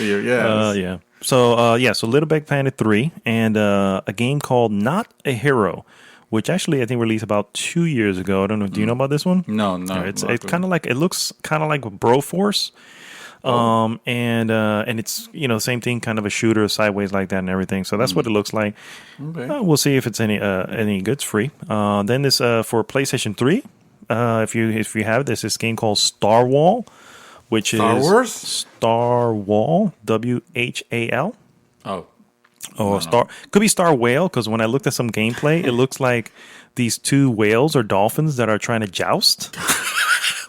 you, yes. Yeah. So Little Big Planet 3 and a game called Not a Hero, which actually I think released about 2 years ago. I don't know. Do you know about this one? No. It's kind of like, it looks kind of like Broforce. And it's, same thing, kind of a shooter sideways like that and everything. So that's what it looks like. Okay. We'll see if it's any good. It's free. Then this for PlayStation 3. If you have this game called Star Wall, which Star is Wars? Star Wall, WHAL. Oh, Or could be Star Whale, because when I looked at some gameplay, it looks like these two whales or dolphins that are trying to joust.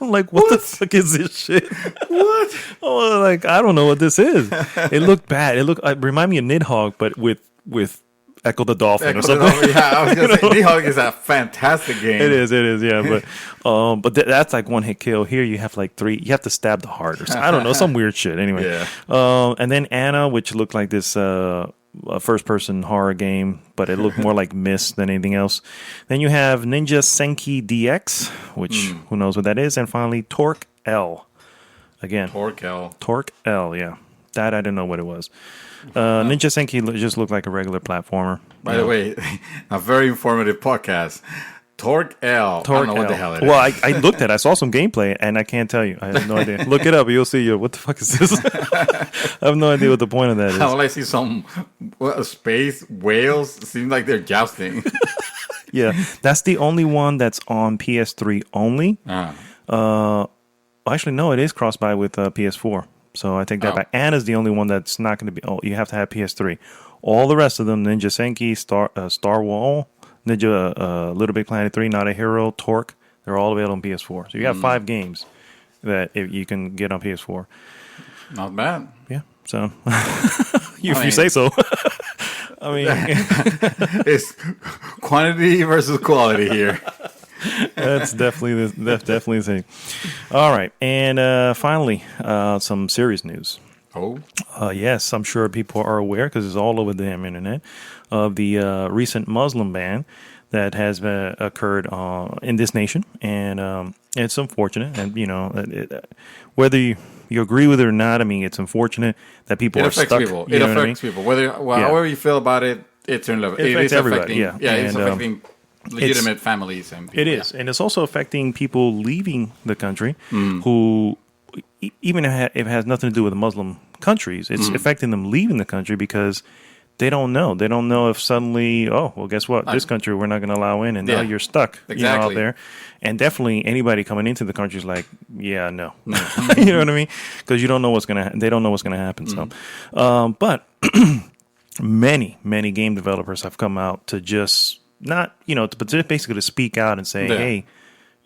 I'm like, what the fuck is this shit? what? Oh, like, I don't know what this is. It looked bad. It remind me of Nidhogg, but with Echo the Dolphin or something. Yeah, I was gonna say Nidhogg is a fantastic game. It is, yeah. But that's like one hit kill. Here you have like 3. You have to stab the heart or something. I don't know, some weird shit. Anyway, Yeah. And then Anna, which looked like this first-person horror game, but it looked more like Myst than anything else. Then you have Ninja Senki DX, which who knows what that is, and finally Torque L. Again, Torque L. Yeah, that I didn't know what it was. Ninja Senki just looked like a regular platformer. By the way, a very informative podcast. Torque L. I don't know what the hell it is. Well, I looked at it. I saw some gameplay, and I can't tell you. I have no idea. Look it up. You'll see. What the fuck is this? I have no idea what the point of that is. All I see some space whales. Seem like they're jousting. Yeah, that's the only one that's on PS3 only. Actually, no, it is cross-buy with PS4. So I take that back. Anna's the only one that's not going to be. Oh, you have to have PS3. All the rest of them: Ninja Senki, Star Wall, Ninja, Little Big Planet 3, Not a Hero, Torque. They're all available on PS4. So you got 5 games that you can get on PS4. Not bad. Yeah. So if you say so. I mean, it's quantity versus quality here. that's definitely the thing. All right, and finally, some serious news. Oh, yes, I'm sure people are aware because it's all over the damn internet of the recent Muslim ban that has occurred in this nation, and it's unfortunate. And whether you agree with it or not, I mean, it's unfortunate that people are stuck. People. It affects people. However you feel about it, it's in love. It affects is everybody. Affecting, it's affecting legitimate families and people. It is, and it's also affecting people leaving the country who, even if it has nothing to do with the Muslim countries, it's affecting them leaving the country because they don't know. They don't know if suddenly, guess what? This country we're not going to allow in, and now you're stuck out there. And definitely anybody coming into the country is like, yeah, no. You know what I mean? Because you don't know what's going to. They don't know what's going to happen. So, but many game developers have come out to just not, but just basically to speak out and say, hey.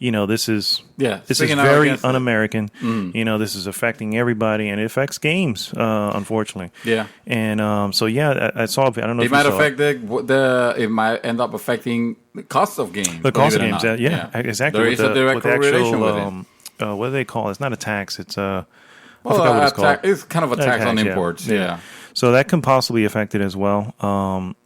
This is very un-American. This is affecting everybody, and it affects games, unfortunately. Yeah. And I saw. I don't know. It might affect it might end up affecting the cost of games. The cost of games. Exactly. There is a direct correlation with it. What do they call it? It's not a tax. It's I forgot what it's called. It's kind of a tax on imports. Yeah. So that can possibly affect it as well.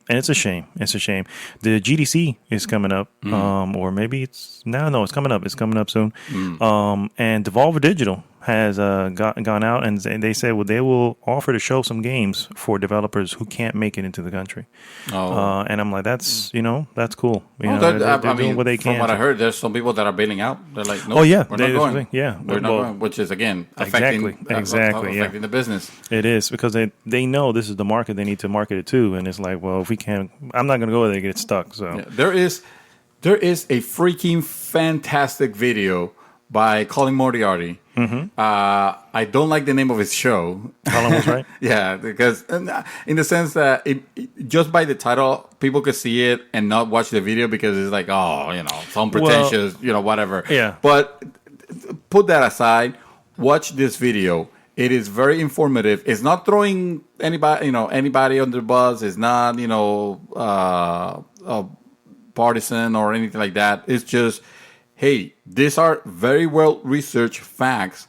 And it's a shame. It's a shame. The GDC is coming up, or maybe it's coming up. It's coming up soon. And Devolver Digital has gone out and they said, well, they will offer to show some games for developers who can't make it into the country. And I'm like, that's that's cool. They're doing what they can. From what I heard, there's some people that are bailing out. They're like, no, we're not going. Yeah, we're not going. Which is again affecting the business. It is because they know this is the market they need to market it to, and it's like, well, if we can't, I'm not going to go there and get stuck. So there is a freaking fantastic video by Colin Moriarty. I don't like the name of his show. Colin was right. Yeah, because in the sense that just by the title, people could see it and not watch the video because it's like, some pretentious, whatever. Yeah. But put that aside. Watch this video. It is very informative. It's not throwing anybody under the bus. It's not, partisan or anything like that. It's just, hey, these are very well researched facts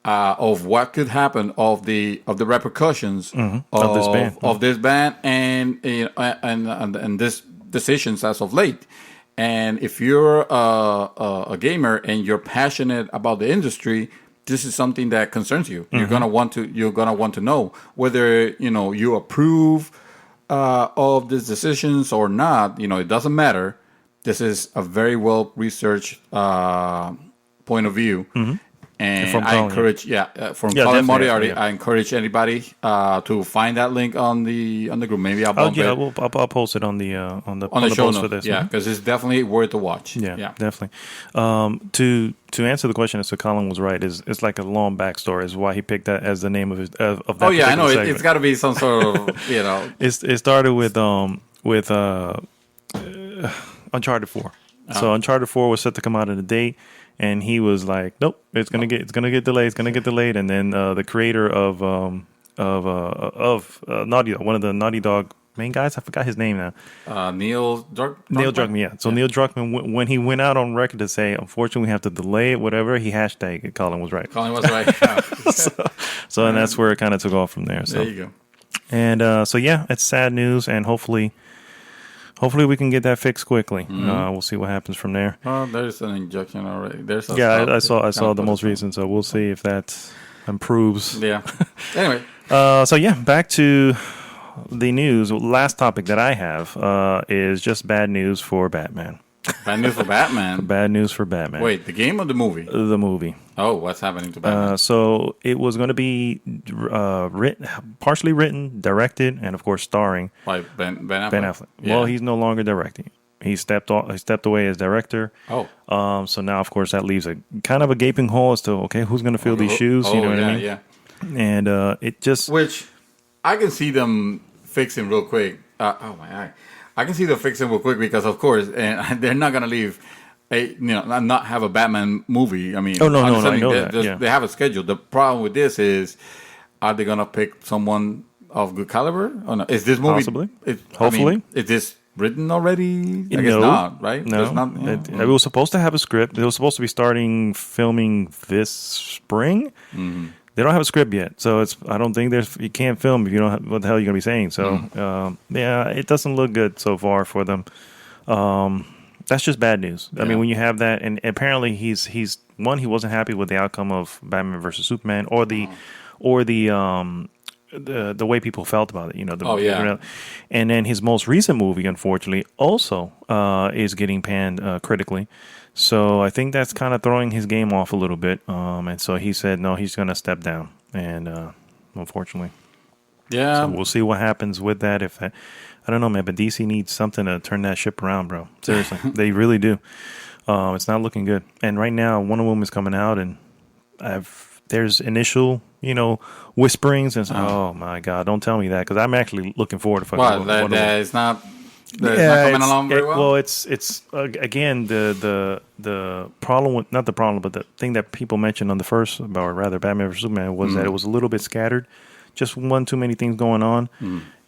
of what could happen, of the repercussions of this ban and this decisions as of late. And if you're a gamer and you're passionate about the industry, this is something that concerns you. You're gonna want to know whether you approve of these decisions or not. It doesn't matter. This is a very well researched point of view, and I encourage from Colin Moriarty. Yeah. I encourage anybody to find that link on the group. Maybe I'll bump it. I'll post it on the show post for this. Yeah, because it's definitely worth a watch. Yeah. Definitely. To answer the question as to Colin was right, it's like a long backstory. Is why he picked that as the name of his of that. Oh yeah, I know. It's got to be some sort of It started with Uncharted 4. So Uncharted 4 was set to come out in a date, and he was like, "Nope, it's gonna get delayed." And then the creator of Naughty Dog, one of the Naughty Dog main guys, I forgot his name now. Neil Druckmann. Yeah. So Neil Druckmann, when he went out on record to say, "Unfortunately, we have to delay it," whatever, he hashtagged Colin was right. Colin was right. so and that's where it kind of took off from there. So. There you go. And it's sad news, and hopefully we can get that fixed quickly. We'll see what happens from there. Well, there's an injection already. I saw the most recent, so we'll see if that improves. Yeah. Anyway. Back to the news. Last topic that I have is just bad news for Batman. Bad news for Batman? Bad news for Batman. Wait, the game or the movie? The movie. Oh, what's happening to Batman? So it was going to be partially written, directed, and of course starring by Ben Affleck. Yeah. Well, he's no longer directing. He stepped away as director. Oh. So now, of course, that leaves a kind of a gaping hole as to who's going to fill these shoes. You know what I mean? Yeah. And it just which I can see them fixing real quick. Oh my eye. I can see them fixing real quick because, of course, and they're not going to leave not have a Batman movie. I mean, Oh, no, I know they, that. Yeah. they have a schedule. The problem with this is, are they gonna pick someone of good caliber? Or not? Is this movie Possibly. Hopefully. is this written already? I guess No. not. Right? No. There's not, It was supposed to have a script. It was supposed to be starting filming this spring. Mm-hmm. They don't have a script yet, so I don't think you can't film if you don't have what the hell you're gonna be saying. So yeah, it doesn't look good so far for them. That's just bad news. I mean, when you have that, and apparently he wasn't happy with the outcome of Batman versus Superman or the way people felt about it. And then his most recent movie, unfortunately, also is getting panned critically. So I think that's kind of throwing his game off a little bit. And so he said, no, he's going to step down. And unfortunately. Yeah. So we'll see what happens with that. I don't know, man, but DC needs something to turn that ship around, bro. Seriously. They really do. It's not looking good. And right now, Wonder Woman is coming out, and there's initial, whisperings. And oh, my God, don't tell me that, because I'm actually looking forward to fucking Wonder Woman. It's not... It's not coming along very well. Well, it's again the problem with, not the problem, but the thing that people mentioned on the first, or rather Batman vs Superman, was that it was a little bit scattered, just one too many things going on,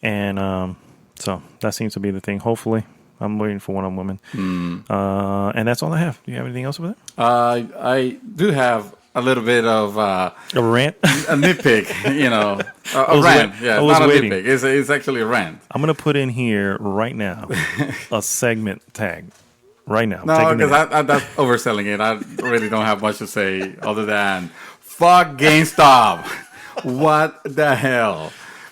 and so that seems to be the thing. Hopefully, I'm waiting for Wonder Woman, and that's all I have. Do you have anything else with it? I do have a little bit of a rant, a nitpick, a rant. Yeah, it's not waiting. A nitpick. It's actually a rant. I'm gonna put in here right now a segment tag. Right now. No, because that's overselling it. I really don't have much to say other than fuck GameStop. What the hell?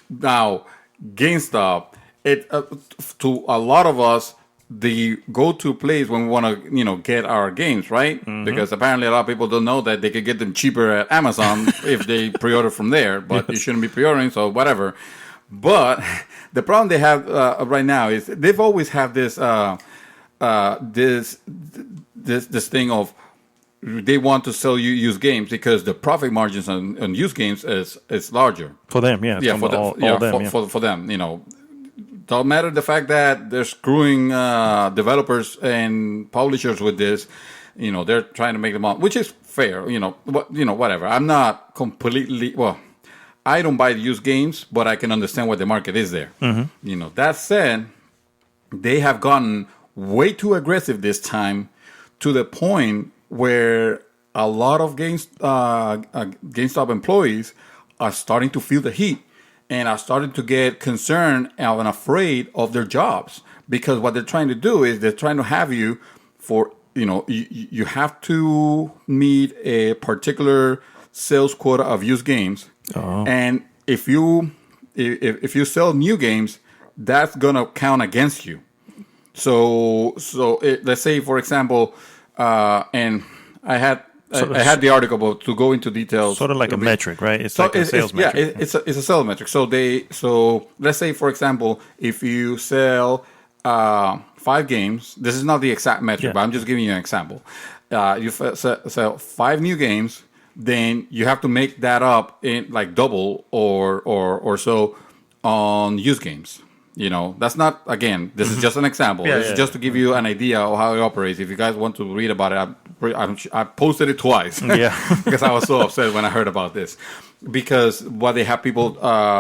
Now, GameStop, to a lot of us, the go-to place when we want to, get our games, right? Mm-hmm. Because apparently a lot of people don't know that they could get them cheaper at Amazon if they pre-order from there, but you shouldn't be pre-ordering, so whatever. But the problem they have right now is they've always had this this thing of they want to sell you used games because the profit margins on used games is larger for them. Yeah, yeah, for them. Don't matter the fact that they're screwing developers and publishers with this. They're trying to make them out, which is fair. Whatever. I'm not completely I don't buy the used games, but I can understand what the market is there. Mm-hmm. That said, they have gotten way too aggressive this time to the point where a lot of GameStop employees are starting to feel the heat and are starting to get concerned and afraid of their jobs, because what they're trying to do is they're trying to have you for, you have to meet a particular sales quota of used games. Oh. And if you sell new games, that's going to count against you. So let's say, for example, and I had the article, but to go into details, sort of like a metric, right? It's like a sales metric. Yeah, it's a sales metric. So let's say, for example, if you sell 5 games, this is not the exact metric, but I'm just giving you an example. You sell 5 new games, then you have to make that up in like double or so on used games. That's not, again, this is just an example. This is just to give you an idea of how it operates. If you guys want to read about it, I posted it twice. Yeah. Because I was so upset when I heard about this. Because what they have people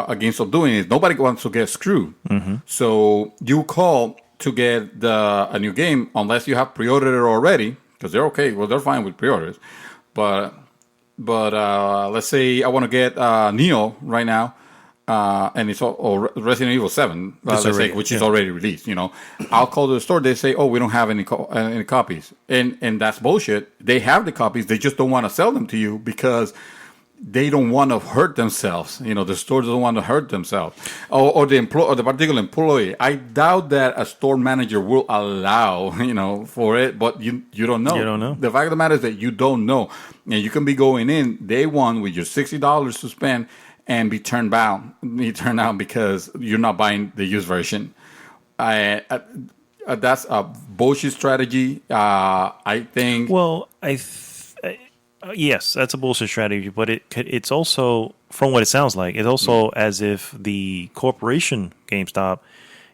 against of doing is nobody wants to get screwed. Mm-hmm. So you call to get a new game unless you have pre-ordered it already, because they're okay. Well, they're fine with pre-orders. But let's say I want to get Neo right now. And it's or Resident Evil 7, which is already released. I'll call the store. They say, "Oh, we don't have any copies," and that's bullshit. They have the copies. They just don't want to sell them to you because they don't want to hurt themselves. The store doesn't want to hurt themselves, or the particular employee. I doubt that a store manager will allow for it, but you don't know. You don't know. The fact of the matter is that you don't know, and you can be going in day one with your $60 to spend and be turned down because you're not buying the used version. That's a bullshit strategy. I think. Well, yes, that's a bullshit strategy, but it's also, from what it sounds like, it's also as if the corporation GameStop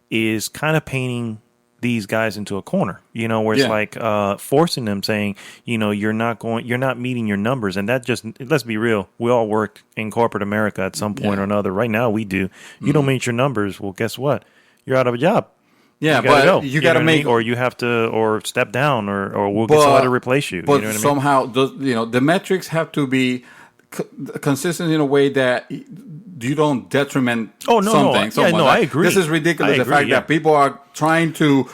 is kind of painting these guys into a corner, where it's like forcing them, saying, you're not meeting your numbers. And that just, let's be real, we all work in corporate America at some point or another. Right now we do. You don't meet your numbers, well, guess what? You're out of a job. Yeah, you got to make, or you have to, or step down, or we'll get somebody to replace you. But you know what somehow, the metrics have to be consistent in a way that you don't detriment something. I agree. This is ridiculous. The fact that people are trying to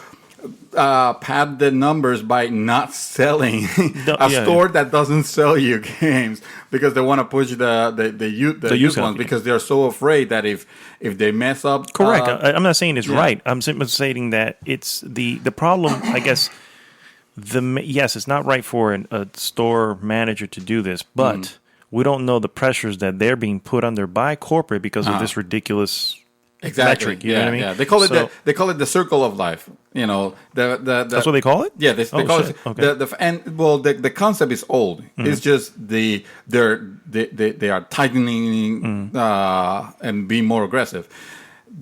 pad the numbers by not selling store that doesn't sell you games because they want to push the used ones because they're so afraid that if they mess up. Correct. I'm not saying it's right. I'm simply saying that it's the problem. I guess yes, it's not right for a store manager to do this, but we don't know the pressures that they're being put under by corporate because of this ridiculous metric. You know what I mean? Yeah. They call it the circle of life. That's what they call it. Yeah, they call it. Okay. The concept is old. It's just they are tightening and being more aggressive.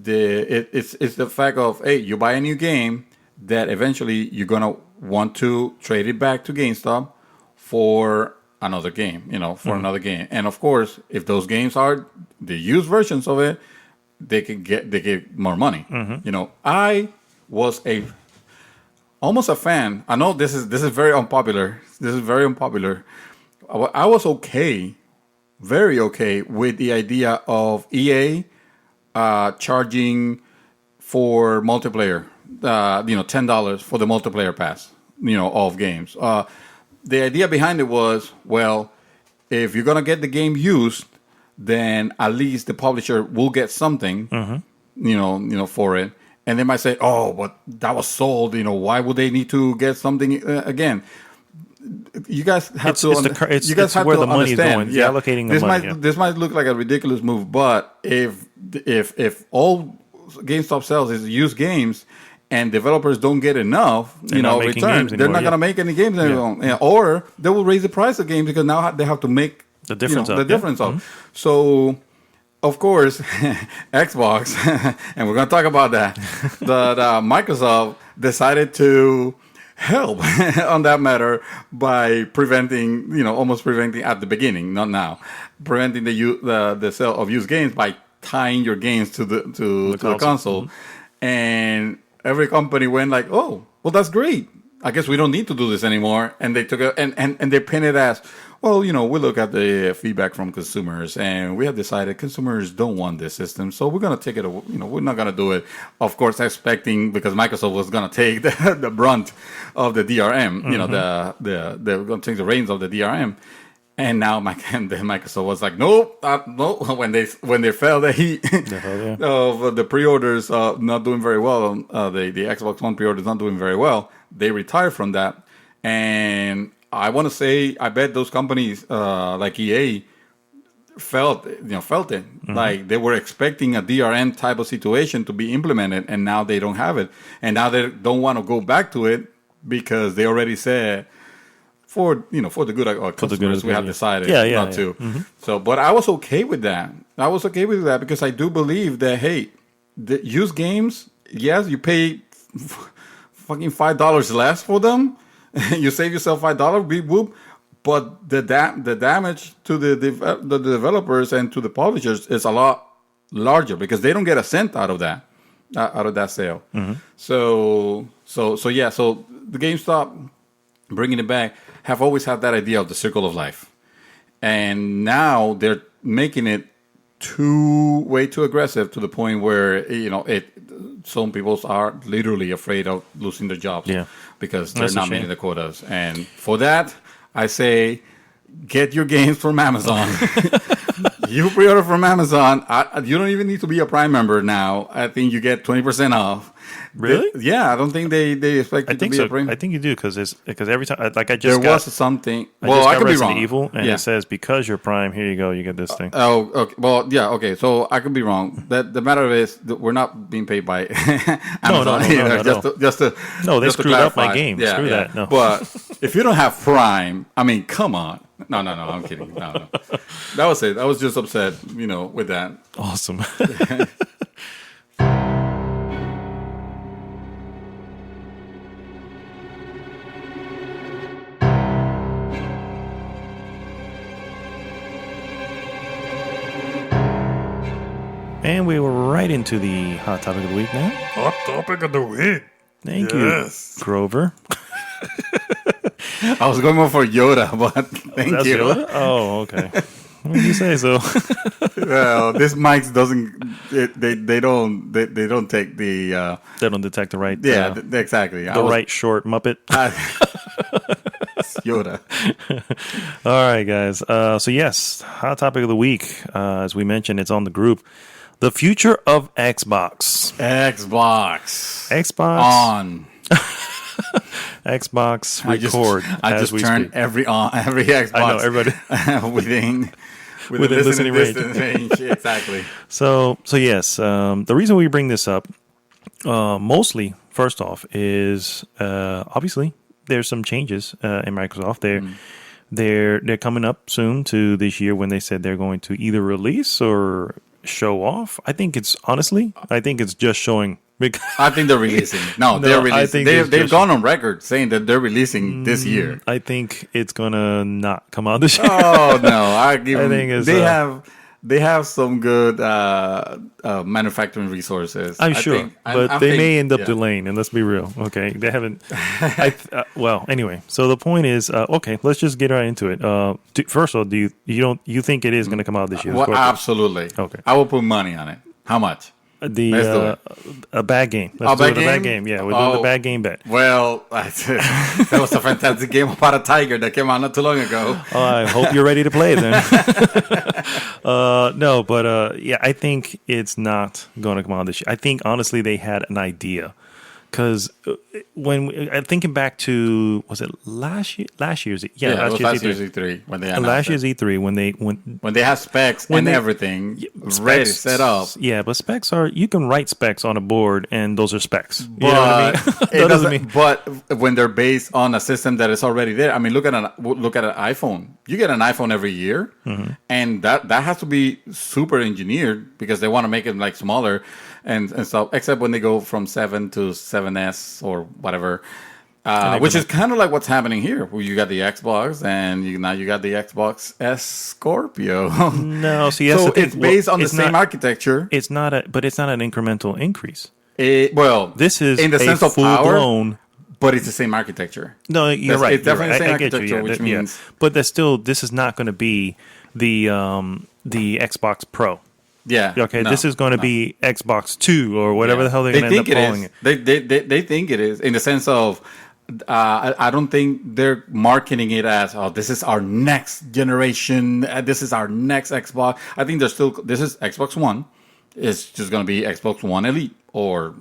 It's the fact of, hey, you buy a new game that eventually you're gonna want to trade it back to GameStop for another game, another game. And of course, if those games are the used versions of it, they get more money. I was almost a fan. I know this is very unpopular. I was very okay with the idea of EA charging for multiplayer, $10 for the multiplayer pass, of games. The idea behind it was, well, if you're gonna get the game used, then at least the publisher will get something, for it. And they might say, "Oh, but that was sold. Why would they need to get something again?" You guys have to. You guys have where to the money is going. Yeah, allocating the money. This might look like a ridiculous move, but if all GameStop sells is used games, and developers don't get enough, return, they're not going to make any games anymore. Yeah. Or they will raise the price of games because now they have to make the difference. So, of course, Xbox, and we're going to talk about that. That Microsoft decided to help on that matter by preventing, almost preventing at the beginning, not now, preventing the sale of used games by tying your games to the console, and every company went like, "Oh, well, that's great. I guess we don't need to do this anymore." And they took it and they pinned it as, "Well, we look at the feedback from consumers, and we have decided consumers don't want this system, so we're gonna take it. We're not gonna do it." Of course, expecting because Microsoft was gonna take the brunt of the DRM. They're gonna take the reins of the DRM. And now Microsoft was like, no. When they felt the heat of the pre-orders not doing very well, the Xbox One pre-orders not doing very well, they retired from that. And I want to say, I bet those companies like EA felt it. Like they were expecting a DRM type of situation to be implemented, and now they don't have it. And now they don't want to go back to it because they already said, for the good of our customers, we have decided not to. So, but I was okay with that. Because I do believe that, hey, the used games, yes, you pay fucking $5 less for them. You save yourself $5, beep whoop. But the damage to the developers and to the publishers is a lot larger because they don't get a cent out of that sale. So the GameStop, bringing it back, have always had that idea of the circle of life, and now they're making it way too aggressive to the point where some people are literally afraid of losing their jobs because they're not meeting the quotas. And for that, I say, get your games from Amazon. You pre-order from Amazon. You don't even need to be a Prime member now. I think you get 20% off. Really? I don't think they expect you to be a Prime. I think you do because every time, like I just there was something. I could be Resident wrong. Evil, and it says because you're Prime, here you go, you get this thing. Okay. Well, yeah, okay. So I could be wrong. The matter is that we're not being paid by Amazon either. No, they screwed up my game. Yeah, Screw that. No. But if you don't have Prime, I mean, come on. No, I'm kidding. No. That was it. I was just upset, with that. Awesome. And we were right into the hot topic of the week now. Hot topic of the week. Thank you, Grover. I was going more for Yoda, but thank you. Yoda? Oh, okay. When you say so. Well, this mics they don't take the They don't detect the right. Exactly. Right short Muppet. It's Yoda. All right, guys. So yes, hot topic of the week. As we mentioned, it's on the group. The future of Xbox. Xbox on. Xbox record. I just turned every Xbox. I know everybody within listening range. Exactly. So yes, the reason we bring this up, mostly, first off, is obviously there's some changes in Microsoft. They're coming up soon to this year when they said they're going to either release or show off. I think it's just showing. I think they're releasing. No, they're releasing. They've gone on record saying that they're releasing this year. I think it's gonna not come out this year. Oh no! They have some good manufacturing resources. I'm sure, but they may end up delaying. And let's be real, okay? They haven't. Well, anyway. So the point is, okay, let's just get right into it. First of all, do you think it is going to come out this year? Well, absolutely. Okay, I will put money on it. How much? A bad game. Let's do it. A bad game. Yeah, we're doing the bad game bet. Well, that was a fantastic game about a tiger that came out not too long ago. I hope you're ready to play it then. No, but yeah, I think it's not going to come out this year. I think honestly they had an idea. Because when I'm thinking back to, was it last year? Last year's E3 when they announced last year's E3 when they have specs and everything ready set up. Yeah, but specs you can write specs on a board and those are specs. You know what I mean? But when they're based on a system that is already there, I mean, look at an iPhone. You get an iPhone every year, and that has to be super engineered because they want to make it like smaller. And stuff, except when they go from 7 to 7S or whatever, which is kind of like what's happening here. Where you got the Xbox, and now you got the Xbox S Scorpio. No, so it's based on the same architecture. It's not an incremental increase. This is in the sense of full-blown. But it's the same architecture. No, you're right. It's definitely the same architecture, which means. But this is not going to be the Xbox Pro. Yeah. Okay. This is going to be Xbox 2 or whatever the hell they're going to end up calling it. They think it is in the sense of I don't think they're marketing it as this is our next generation. This is our next Xbox. I think this is Xbox One. It's just going to be Xbox One Elite or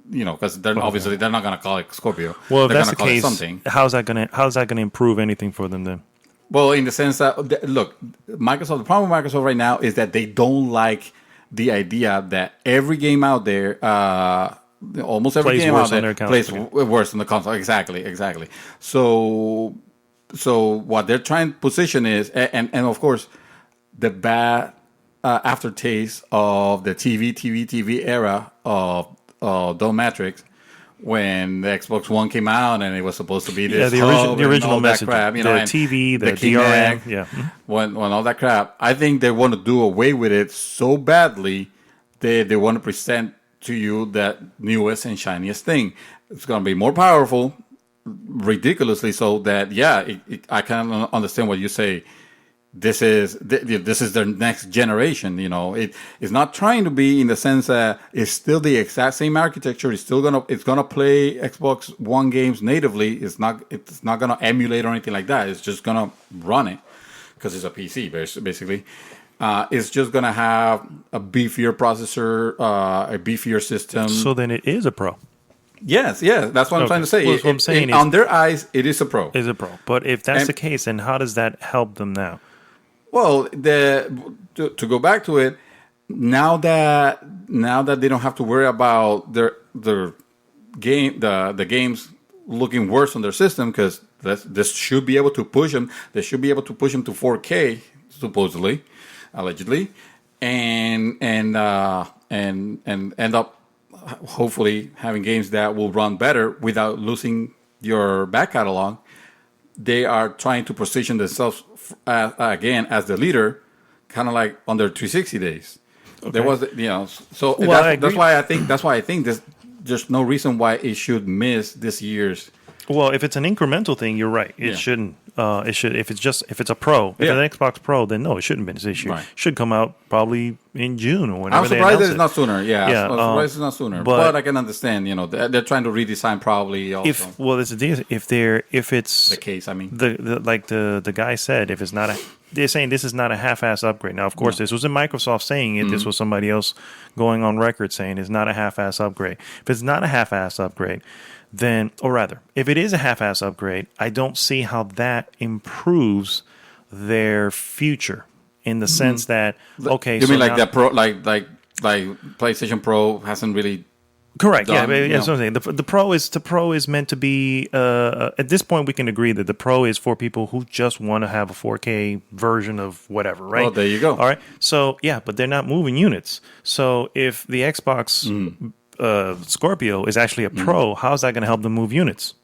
because they're obviously they're not going to call it Scorpio. Well, if they're that's the case, how's that going to improve anything for them then? Well, in the sense that, look, Microsoft, the problem with Microsoft right now is that they don't like the idea that every game out there, almost every game out there, plays worse on the console. Exactly. So what they're trying to position is, and of course, the bad aftertaste of the TV era of Dome Matrix, when the Xbox One came out and it was supposed to be this the original message, crap, the TV, the DRM, when all that crap, I think they want to do away with it so badly that they want to present to you that newest and shiniest thing. It's going to be more powerful, ridiculously so. That I can understand what you say. This is their next generation. It's not trying to be in the sense that it's still the exact same architecture. It's gonna play Xbox One games natively. It's not gonna emulate or anything like that. It's just gonna run it because it's a PC basically. It's just gonna have a beefier processor, a beefier system. So then it is a Pro. Yes, that's what I'm trying to say. Well, what I'm saying is, on their eyes, it is a Pro. Is a Pro. But if that's the case, then how does that help them now? Well, to go back to it, now that they don't have to worry about their game, the games looking worse on their system, because this should be able to push them. They should be able to push them to 4K, supposedly, allegedly, and end up hopefully having games that will run better without losing your back catalog. They are trying to position themselves again as the leader, kind of like on their 360 days. There was, so Well, I that's agree. why I think there's no reason why it should miss this year's. Well, if it's an incremental thing, you're right. It Yeah. shouldn't. It should. If it's a Pro, if Yeah. it's an Xbox Pro, then no, it shouldn't be this issue. Right. Should come out probably in June or whenever I'm they surprised that announce it's it. not sooner. Yeah, Yeah, I'm surprised it's not sooner. but- But I can understand. They're trying to redesign probably also It's the deal. If it's the case. I mean, like the guy said, if it's not a, they're saying this is not a half-ass upgrade. Now, of course, this wasn't Microsoft saying it. This was somebody else going on record saying it's not a half-ass upgrade. If it's not a half-ass upgrade, then, or rather, if it is a half-ass upgrade, I don't see how that improves their future in the sense that okay, you so mean like now- that Pro, like PlayStation Pro hasn't really. Correct. Yeah, done, but you that's know. what I'm saying. The Pro is meant to be. At this point, we can agree that the Pro is for people who just want to have a 4K version of whatever, right? Oh, there you go. All right. So yeah, but they're not moving units. So if the Xbox Scorpio is actually a Pro, how's that going to help them move units?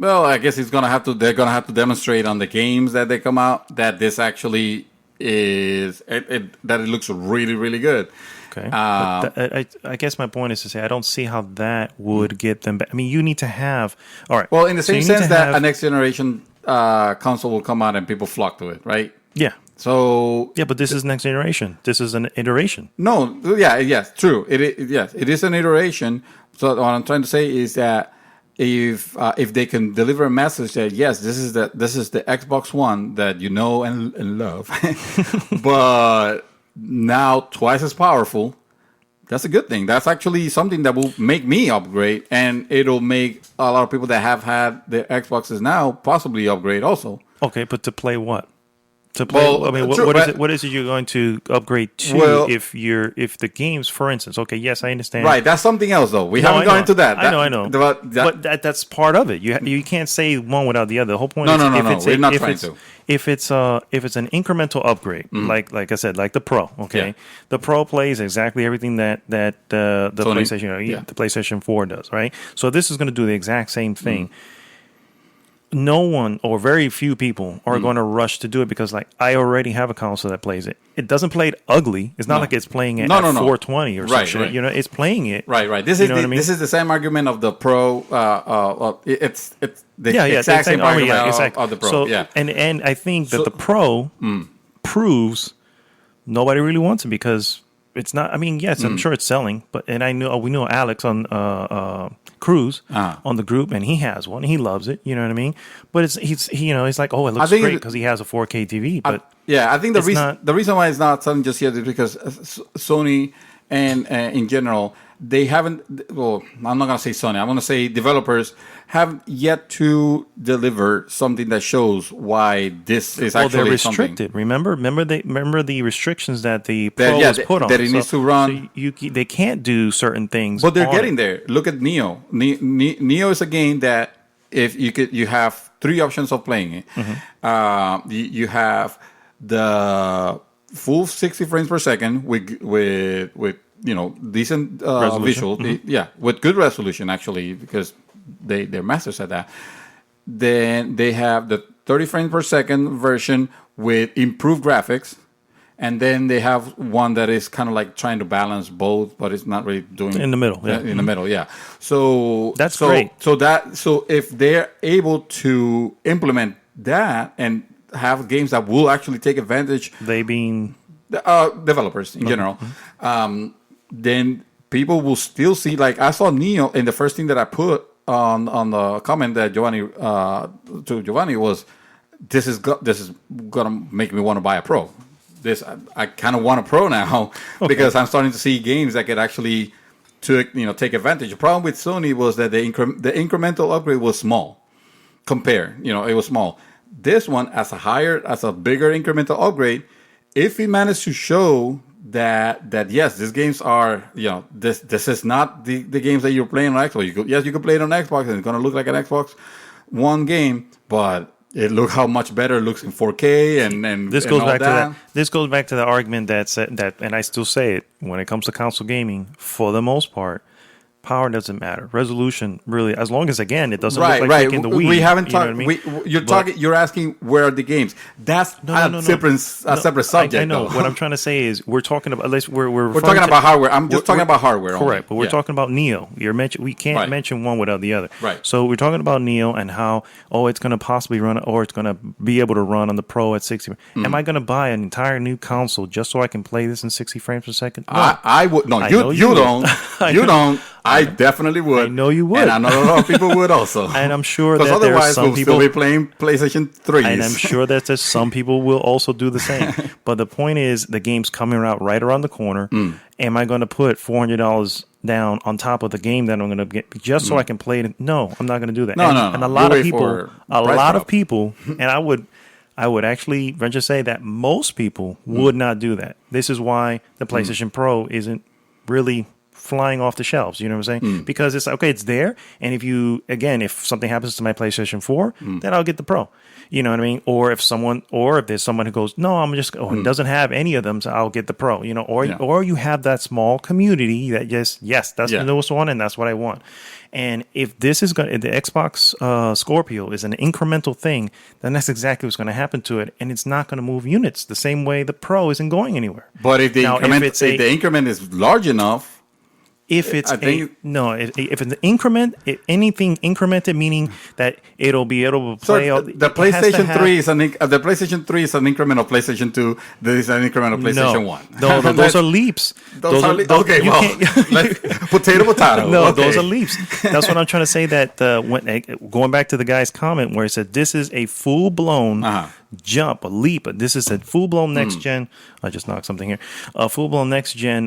Well, I guess they're gonna have to demonstrate on the games that they come out that this actually is that it looks really, really good. Okay. But I guess my point is to say I don't see how that would get them back. I mean, you need to have. All right. Well, in the so same you need sense to that have- a next generation console will come out and people flock to it, right? Yeah. So Yeah, but this is next generation. This is an iteration. no, yeah, yes, true. Yes, it is an iteration. So what I'm trying to say is that if they can deliver a message that yes, this is the Xbox One that you know and love, but now twice as powerful, that's a good thing. That's actually something that will make me upgrade, and it'll make a lot of people that have had their Xboxes now possibly upgrade also. Okay, but to play what? To play, Well, I mean, true, what is but- it? What is it you're going to upgrade to? Well- if the games, for instance, okay, yes, I understand. Right, that's something else though. We No, haven't I gone know. into that. I know. But That's part of it. You can't say one without the other. The whole point No, is no, no, if no. it's We're not if trying it's, to. if it's an incremental upgrade, like I said, like the Pro. Okay, Yeah. the Pro plays exactly everything that the Sony, PlayStation, yeah. the PlayStation 4 does. Right. So this is going to do the exact same thing. No one or very few people are going to rush to do it because, like, I already have a console that plays it. It doesn't play it ugly. It's not No. like it's playing it No, at no, no. 420 or some Right, shit. right. You know, it's playing it. Right. This You is know what I mean? this is the same argument of the Pro. It's the Yeah, exact same argument exactly. of the Pro. So, yeah. and I think that So- the Pro proves nobody really wants it because it's not. I mean, yes, I'm sure it's selling, but we know Alex on Cruz on the group, and he has one. He loves it. You know what I mean? But he's like, oh, it looks think great it- because he has a 4K TV. But Yeah, I think It's not- the reason why it's not selling just yet is because Sony and in general they haven't. Well, I'm not gonna say Sony. I'm gonna say developers haven't yet to deliver something that shows why this is they're actually restricted. something. Remember the restrictions that the That- Pro yeah, was put on. that it needs to run. So they can't do certain things. But they're on getting it. there. Look at Neo. Neo is a game that if you have three options of playing it. You have the full 60 frames per second with decent visual. Yeah, with good resolution actually because they're masters at that. Then they have the 30 frames per second version with improved graphics. And then they have one that is kind of like trying to balance both, but it's not really doing In the middle, yeah. In the middle, yeah. So That's great. So if they're able to implement that and have games that will actually take advantage, They being developers in general, then people will still see. Like I saw Neo, and the first thing that I put on the comment that Giovanni was, this is gonna make me want to buy a Pro. I kind of want a Pro now because I'm starting to see games that could actually take advantage. The problem with Sony was that the incremental upgrade was small. It was small. This one, as a bigger incremental upgrade, if we manage to show that yes, these games are this is not the games that you're playing on Xbox. You could play it on Xbox and it's gonna look like an Xbox One game, but look how much better it looks in 4K and this and goes all back to that. that. This goes back to the argument that and I still say it when it comes to console gaming. For the most part, Power doesn't matter. Resolution, really, as long as, again, it doesn't Right, look like right. in the Wii. We haven't you know talked. what I mean? You're But- talking. You're asking where are the games? That's a separate subject. I know. Though. What I'm trying to say is we're talking about. At least we're talking about hardware. I'm just talking about hardware. Correct, only. but we're Yeah. talking about Neo. We can't Right. mention one without the other. Right. So we're talking about Neo and how it's going to possibly run, or it's going to be able to run on the Pro at 60. Am I going to buy an entire new console just so I can play this in 60 frames per second? No. I would no. I know You you don't. would. You don't. I definitely would. I know you would. And I know a lot of people would also. And I'm sure Because that there are otherwise some we'll people. still be playing PlayStation 3s. And I'm sure that there's some people will also do the same. But the point is, the game's coming out right around the corner. Am I going to put $400 down on top of the game that I'm going to get just so I can play it? No, I'm not going to do that. No, and, no. And a lot You of wait people, for a price lot drop. of people, and I would actually venture to say that most people would not do that. This is why the PlayStation Pro isn't really flying off the shelves. You know what I'm saying? Because it's okay, it's there. And if something happens to my PlayStation 4, then I'll get the Pro. You know what I mean? Or if there's someone who goes, no, I'm just, it doesn't have any of them, so I'll get the Pro. You know, or you have that small community that yes, that's the newest one, and that's what I want. And if this is going, the Xbox Scorpio is an incremental thing, then that's exactly what's going to happen to it, and it's not going to move units the same way the Pro isn't going anywhere. But if the increment is large enough. If it's if it's an increment, if anything incremented, meaning that it'll be able to play. So the PlayStation 3 is the PlayStation 3 is an increment of PlayStation 2. This is an increment of PlayStation 1. No, those are leaps. Okay, potato. No, okay. those are leaps. That's what I'm trying to say. That going back to the guy's comment where he said this is a full blown jump, a leap. This is a full blown next gen. I just knocked something here. A full blown next gen.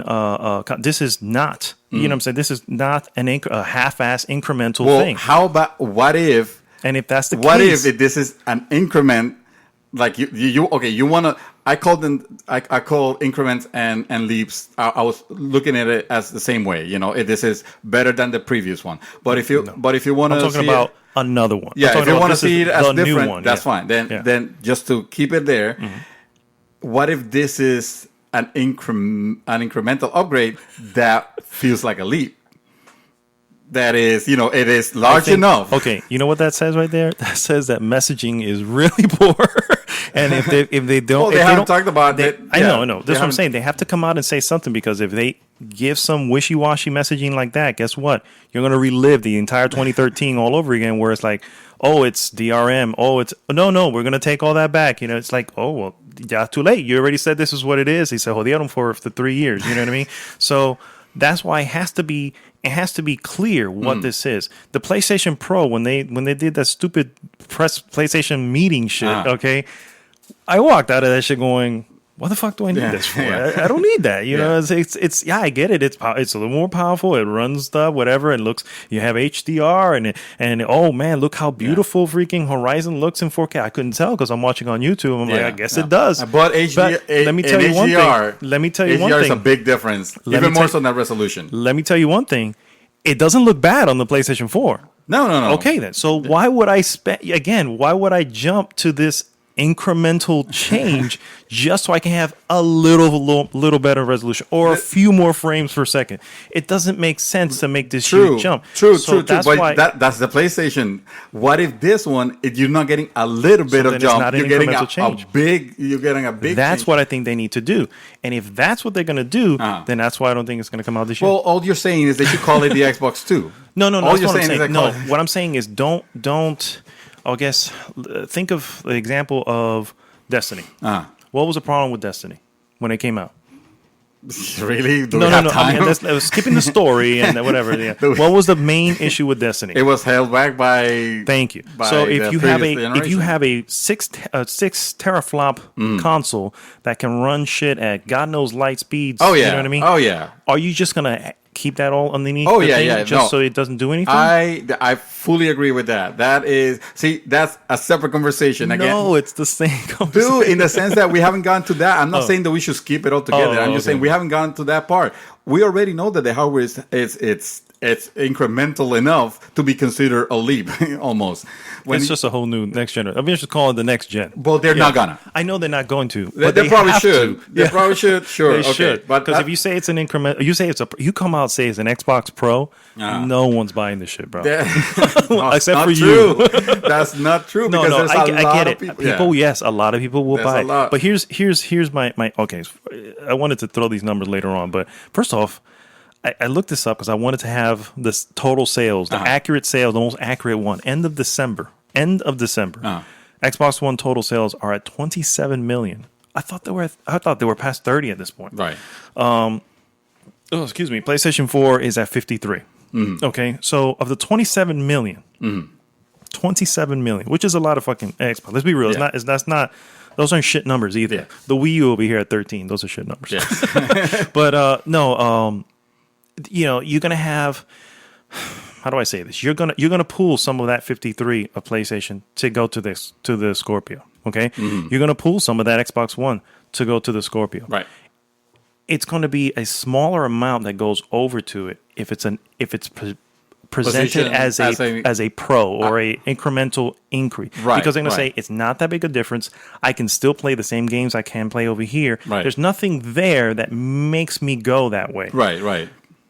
This is not. You know what I'm saying? This is not a half-ass incremental thing. How about what if? And if that's the case, what if this is an increment? Like you want to? I call increments and leaps. I was looking at it as the same way. You know, this is better than the previous one. But if you want to, I'm talking about another one. Yeah, if you want to see it as different, one, that's fine. Then just to keep it there. What if this is an incremental upgrade that feels like a leap? That is, it is large enough. Okay, you know what that says right there? That says that messaging is really poor. And if they don't, well, they haven't talked about it. I know. That's what I'm saying. They have to come out and say something, because if they give some wishy-washy messaging like that, guess what? You're going to relive the entire 2013 all over again, where it's like, oh, it's DRM. Oh, it's no, we're going to take all that back. You know, it's like, oh, well, yeah, too late. You already said this is what it is. He said, jodieron for 3 years. You know what I mean? So that's why it has to be clear what this is. The PlayStation Pro, when they did that stupid PlayStation meeting shit, okay, I walked out of that shit going, what the fuck do I need this for? I don't need that. You know, it's I get it. It's a little more powerful. It runs stuff, whatever. It looks, you have HDR and oh man, look how beautiful freaking Horizon looks in 4K. I couldn't tell because I'm watching on YouTube. I'm like, I guess it does. But let me tell you one thing. Let me tell you one thing. HDR is a big difference, even more so than resolution. Let me tell you one thing. It doesn't look bad on the PlayStation 4. No. Okay then. So why would I why would I jump to this incremental change just so I can have a little better resolution or a few more frames per second? It doesn't make sense to make this huge jump. True. That's why that's the PlayStation. What if this one, you're not getting a little bit of jump? You're getting a big. You're getting a big. That's what I think they need to do. And if that's what they're going to do, then that's why I don't think it's going to come out this year. Well, all you're saying is they should call it the Xbox 2. No. All you're saying is no. What I'm saying is don't. I guess think of the example of Destiny. What was the problem with Destiny when it came out? Really? No. I mean, skipping the story and whatever. Yeah. What was the main issue with Destiny? It was held back by. Thank you. So if you have a 6 teraflop console that can run shit at God knows light speeds. Oh yeah. You know what I mean? Oh yeah. Are you just gonna keep that all underneath? So it doesn't do anything. I fully agree with that. That's a separate conversation. Again, no, it's the same conversation. Dude, in the sense that we haven't gone to that. I'm not saying that we should skip it all together. I'm just saying we haven't gone to that part. We already know that the hardware is it's incremental enough to be considered a leap, almost. It's just a whole new next gen. I mean, just call it the next gen. Well, they're not gonna. I know they're not going to. They, But they probably have should. to. They probably should. Sure. They okay. should. But Because if you say it's an increment, you say you come out and say it's an Xbox Pro, no one's buying this shit, bro. Except for you. That's not true. No, because I get it. People, yes, a lot of people will buy it. But here's my okay. I wanted to throw these numbers later on, but first off, I looked this up because I wanted to have this total sales, the accurate sales, the most accurate one, end of December. Xbox One total sales are at 27 million. I thought they were past 30 at this point. Right. Excuse me. PlayStation 4 is at 53. Mm-hmm. Okay, so of the 27 million, 27 million, which is a lot of fucking Xbox. Let's be real. Yeah. That's not. Those aren't shit numbers either. Yeah. The Wii U over here at 13. Those are shit numbers. Yeah. But no. You're gonna have. How do I say this? You're gonna pull some of that 53 of PlayStation to go to the Scorpio. Okay, you're gonna pull some of that Xbox One to go to the Scorpio. Right. It's going to be a smaller amount that goes over to it if it's presented as a pro or a incremental increase. Right. Because they're going to say it's not that big a difference. I can still play the same games I can play over here. Right. There's nothing there that makes me go that way. Right. Right.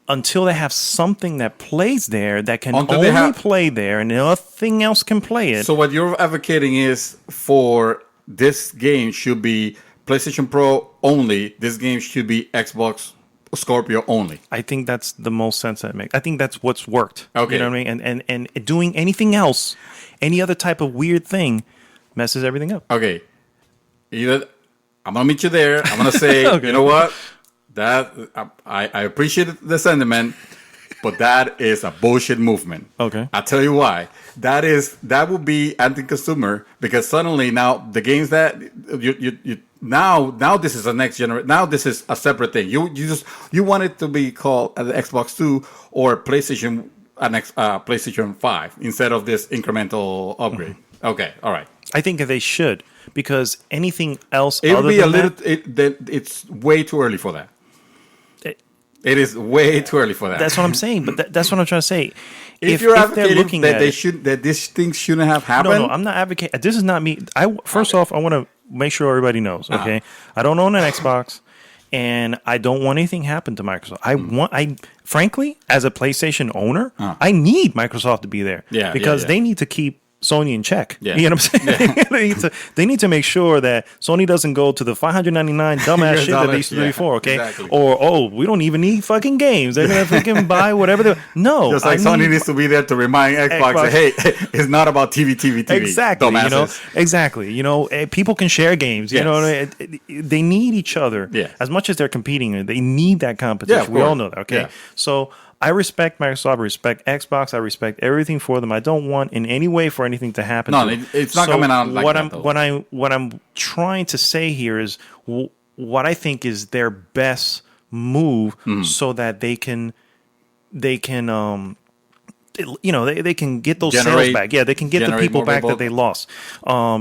Until they have something that plays there that can only play there and nothing else can play it. So what you're advocating is for this game should be PlayStation Pro only. This game should be Xbox Scorpio only. I think that's the most sense that makes. I think that's what's worked. Okay. You know what I mean? And doing anything else, any other type of weird thing, messes everything up. Okay. I'm gonna meet you there. I'm gonna say, okay. You know what? That I appreciate the sentiment, but that is a bullshit movement. Okay. I'll tell you why. That would be anti-consumer because suddenly now the games that you now this is a next generation. Now this is a separate thing. You want it to be called the Xbox 2 or PlayStation PlayStation 5 instead of this incremental upgrade. Mm-hmm. Okay, all right. I think that they should because anything else it's way too early for that. It is way too early for that. That's what I'm saying. But that's what I'm trying to say. If you're advocating that these things shouldn't have happened, no, I'm not advocating. This is not me. First off, I want to make sure everybody knows. Okay, I don't own an Xbox, and I don't want anything happen to Microsoft. I frankly, as a PlayStation owner, I need Microsoft to be there. Because they need to keep Sony in check. Yeah. You know what I'm saying? Yeah. they need to make sure that Sony doesn't go to the $599 dumbass shit that they used to do before, okay? Exactly. Or, we don't even need fucking games. They're going to fucking buy whatever they... No. Just like Sony needs to be there to remind Xbox, that, hey, it's not about TV. Exactly. Dumbasses. Exactly. People can share games. You know, they need each other. Yeah. As much as they're competing, they need that competition. Yeah, we all know that, okay? Yeah. So... I respect Microsoft. I respect Xbox. I respect everything for them. I don't want in any way for anything to happen. No, it's not coming out like that. What I'm trying to say here is what I think is their best move, so that they can they can get those sales back. Yeah, they can get the people back that they lost.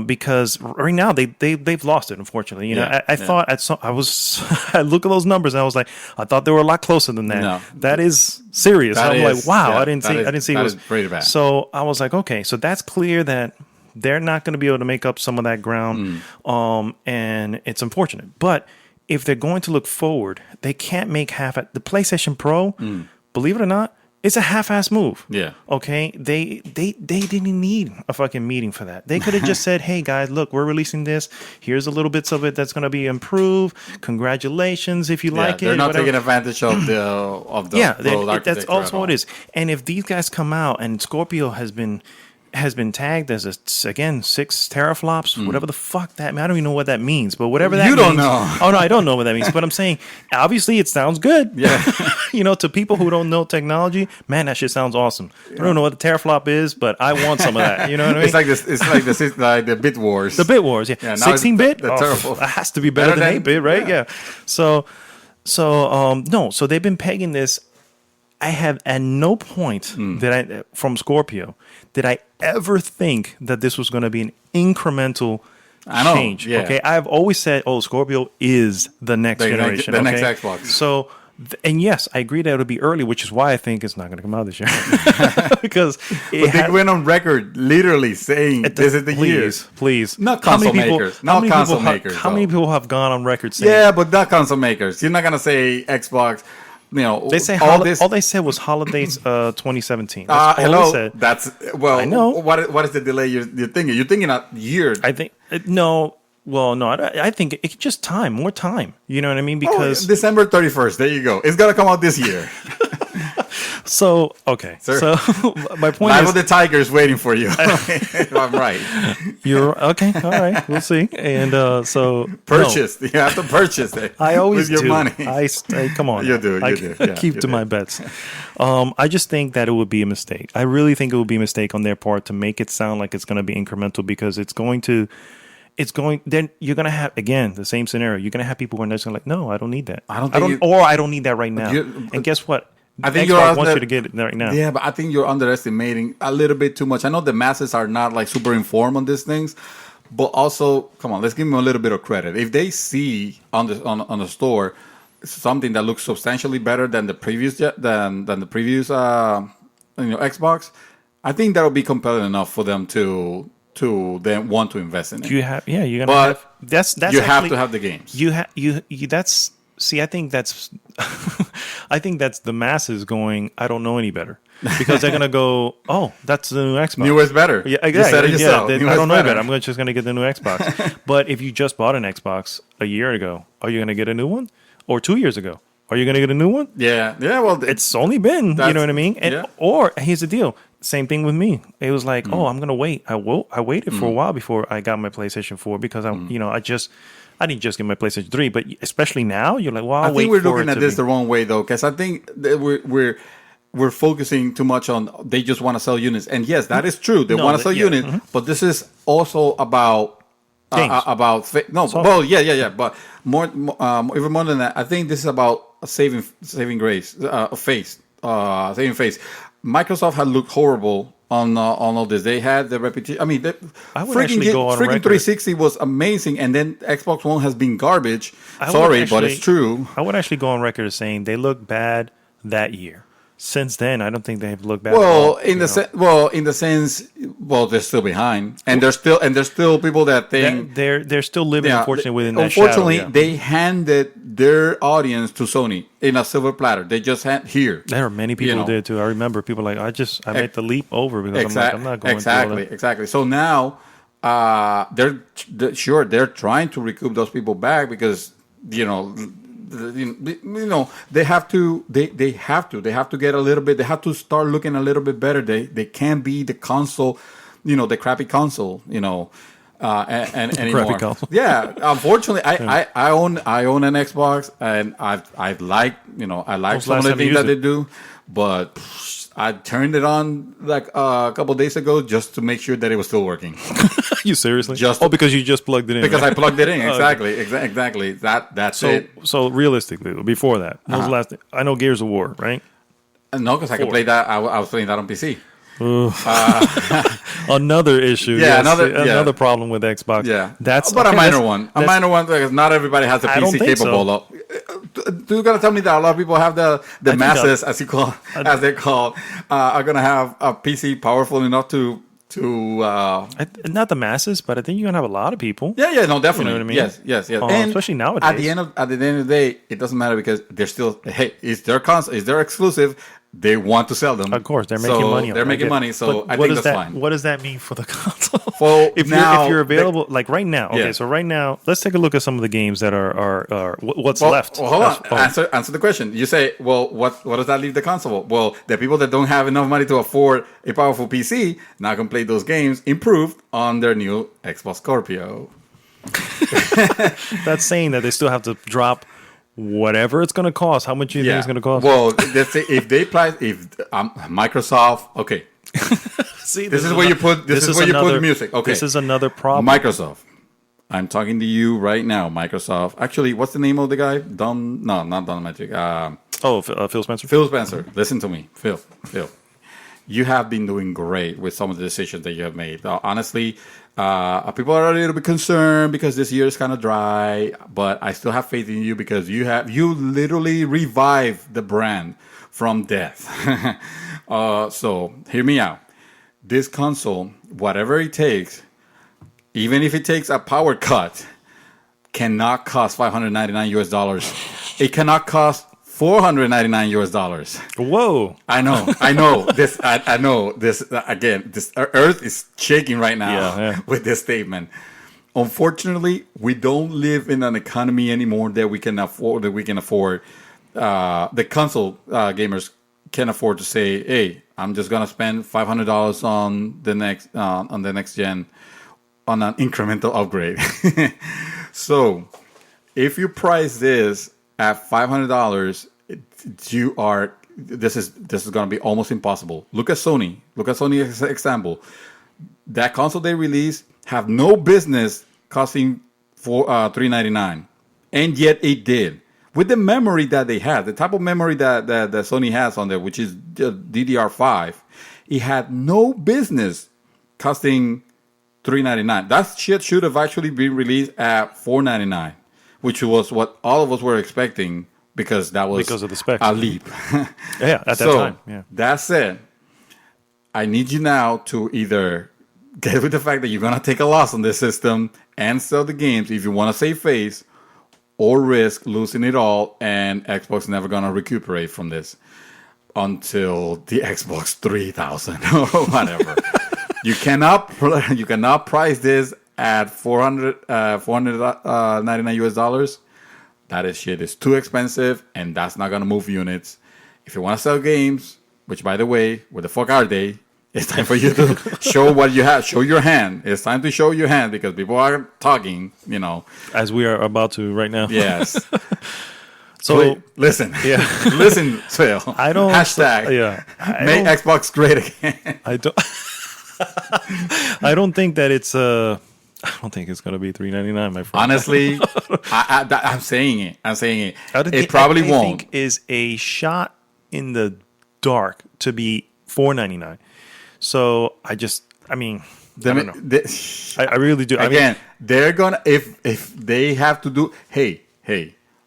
Because right now they've lost it. Unfortunately, I thought I look at those numbers and I was like, I thought they were a lot closer than that. No. That is serious. I'm like, wow, I didn't see it was pretty bad. So I was like, okay, so that's clear that they're not going to be able to make up some of that ground. And it's unfortunate, but if they're going to look forward, they can't make the PlayStation Pro. Believe it or not, it's a half-ass move. Yeah. Okay. They didn't need a fucking meeting for that. They could have just said, "Hey guys, look, we're releasing this. Here's a little bits of it that's going to be improved. Congratulations if you like it." They're not taking advantage of the that's also what it is. And if these guys come out and Scorpio has been tagged as 6 teraflops, whatever the fuck that means. I don't even know what that means, but whatever that means. You don't know. Oh, no, I don't know what that means. But I'm saying, obviously, it sounds good. Yeah. To people who don't know technology, man, that shit sounds awesome. Yeah. I don't know what the teraflop is, but I want some of that. You know what I mean? It's like the bit wars. The bit wars, yeah. 16-bit? That has to be better than 8-bit, right? Yeah. So they've been pegging this. I have at no point from Scorpio did I ever think that this was going to be an incremental change. Yeah. Okay, I've always said, Scorpio is the next generation. The next Xbox. So And yes, I agree that it'll be early, which is why I think it's not going to come out this year. Because they went on record literally saying this is the year. Please. Not console makers. Not console makers. How many people have gone on record saying? Yeah, but not console makers. You're not going to say Xbox. You know, they say all they said was holidays 2017. That's all hello. They said. That's well. I know. What is the delay you're thinking? You're thinking a year. I think no. Well, no. I think it's just more time. You know what I mean? Because December 31st. There you go. It's gonna come out this year. So okay. Sir. So my point Live is, with the Tigers waiting for you. If I'm right. You're okay. All right. We'll see. And so purchase. No. You have to purchase it. I always with your do. money. I come on. You do. I Yeah, keep to my bets. I just think that it would be a mistake. I really think it would be a mistake on their part to make it sound like it's going to be incremental because it's going. Then you're gonna have again the same scenario. You're gonna have people who are just like, no, I don't need that. I don't need that right now. And guess what? I think Xbox wants you to get it right now. Yeah, but I think you're underestimating a little bit too much. I know the masses are not like super informed on these things, but also, come on, let's give them a little bit of credit. If they see on the store something that looks substantially better than the previous Xbox, I think that'll be compelling enough for them to then want to invest in it. You're gonna but have that's you have to have the games. I think that's I think that's the masses going, I don't know any better. Because they're gonna go, oh, that's the new Xbox. New is better. Yeah, exactly. You said it yourself. I don't know better. I'm just gonna get the new Xbox. But if you just bought an Xbox a year ago, are you gonna get a new one? Or 2 years ago? Are you gonna get a new one? Yeah. Well, it's only been, you know what I mean? And or here's the deal. Same thing with me. It was like, oh, I'm gonna wait. I waited for a while before I got my PlayStation 4 because I didn't just get my PlayStation 3, but especially now, you're like, well, I think we're looking at this the wrong way though, because I think that we're focusing too much on they just want to sell units, and yes, that is true. They want to sell units, but this is also about but more even more than that. I think this is about saving face. Microsoft had looked horrible on all this. They had the reputation. I mean, freaking 360 was amazing, and then Xbox One has been garbage. But it's true. I would actually go on record as saying they look bad that year. Since then, I don't think they've looked bad. Well, in the sense, they're still behind, and there's still people that think they're still living, unfortunately, within that unfortunately, shadow, they handed their audience to Sony in a silver platter. They just had here. There are many people who did too. I remember people like, I made the leap over because I'm not going exactly. So now, they're trying to recoup those people back because they have to get a little bit. They have to start looking a little bit better. They can't be the console, the crappy console, and anymore. Crappy console. Yeah, unfortunately, I own an Xbox, and I like some of the things that they do, but I turned it on like a couple of days ago just to make sure that it was still working. You seriously? Because you just plugged it in. Because I plugged it in. Exactly. Exactly. That's it. So realistically, before that, what was the last thing? I know Gears of War, right? No, because I could play that. I was playing that on PC. Another issue. Yeah, another problem with Xbox. Yeah, that's a minor one. A minor one because not everybody has a PC capable of. You're gonna tell me that a lot of people have the masses, as they're called, are gonna have a PC powerful enough to not the masses, but I think you're gonna have a lot of people. Yeah, no, definitely. You know what I mean? Yes. And especially nowadays. At the end of the day, it doesn't matter because they're still it's their console, it's their exclusive. They want to sell them. Of course, they're making money. They're making money, so I think that's fine. What does that mean for the console? Well, if you're available, like right now. Okay, yeah. So right now, let's take a look at some of the games that are what's left. Well, hold on. Answer the question. You say, well, what does that leave the console? Well, the people that don't have enough money to afford a powerful PC now can play those games improved on their new Xbox Scorpio. That's saying that they still have to drop whatever it's going to cost. How much do you think it's going to cost? Well, if Microsoft, okay. See, this is where you put the music. Okay, this is another problem. Microsoft. I'm talking to you right now, Microsoft. Actually, what's the name of the guy? Not Don Magic. Phil Spencer. Phil Spencer. Listen to me, Phil. you have been doing great with some of the decisions that you have made. Honestly, people are a little bit concerned because this year is kind of dry, but I still have faith in you because you literally revived the brand from death. So hear me out. This console, whatever it takes, even if it takes a power cut, cannot cost $599. It cannot cost $499. Whoa! I know. This, I know this. Again, this Earth is shaking right now with this statement. Unfortunately, we don't live in an economy anymore that we can afford. The console gamers can afford to say, "Hey, I'm just gonna spend $500 on the next gen on an incremental upgrade." So, if you price this at $500, this is going to be almost impossible. Look at Sony. Look at Sony as an example. That console they released have no business costing for $399, and yet it did with the memory that they had, the type of memory that Sony has on there, which is DDR5. It had no business costing $399. That shit should have actually been released at $499, which was what all of us were expecting because that was because of the specs. A leap. At that time. Yeah. That said, I need you now to either get with the fact that you're gonna take a loss on this system and sell the games if you want to save face, or risk losing it all and Xbox never gonna recuperate from this until the Xbox 3000 or whatever. You cannot price this at $499. That shit is too expensive, and that's not gonna move units. If you want to sell games, which by the way, where the fuck are they? It's time for you to show what you have. Show your hand. It's time to show your hand because people are talking. As we are about to right now. Yes. So wait, listen. Yeah. Listen, Phil. I don't. Hashtag. Make Xbox great again. I don't. I don't think that it's I don't think it's gonna be $399, my friend. Honestly, I'm saying it. It probably won't. I think is a shot in the dark to be $499. So I mean, I don't know. I really do. Again, they're gonna if they have to do. Hey,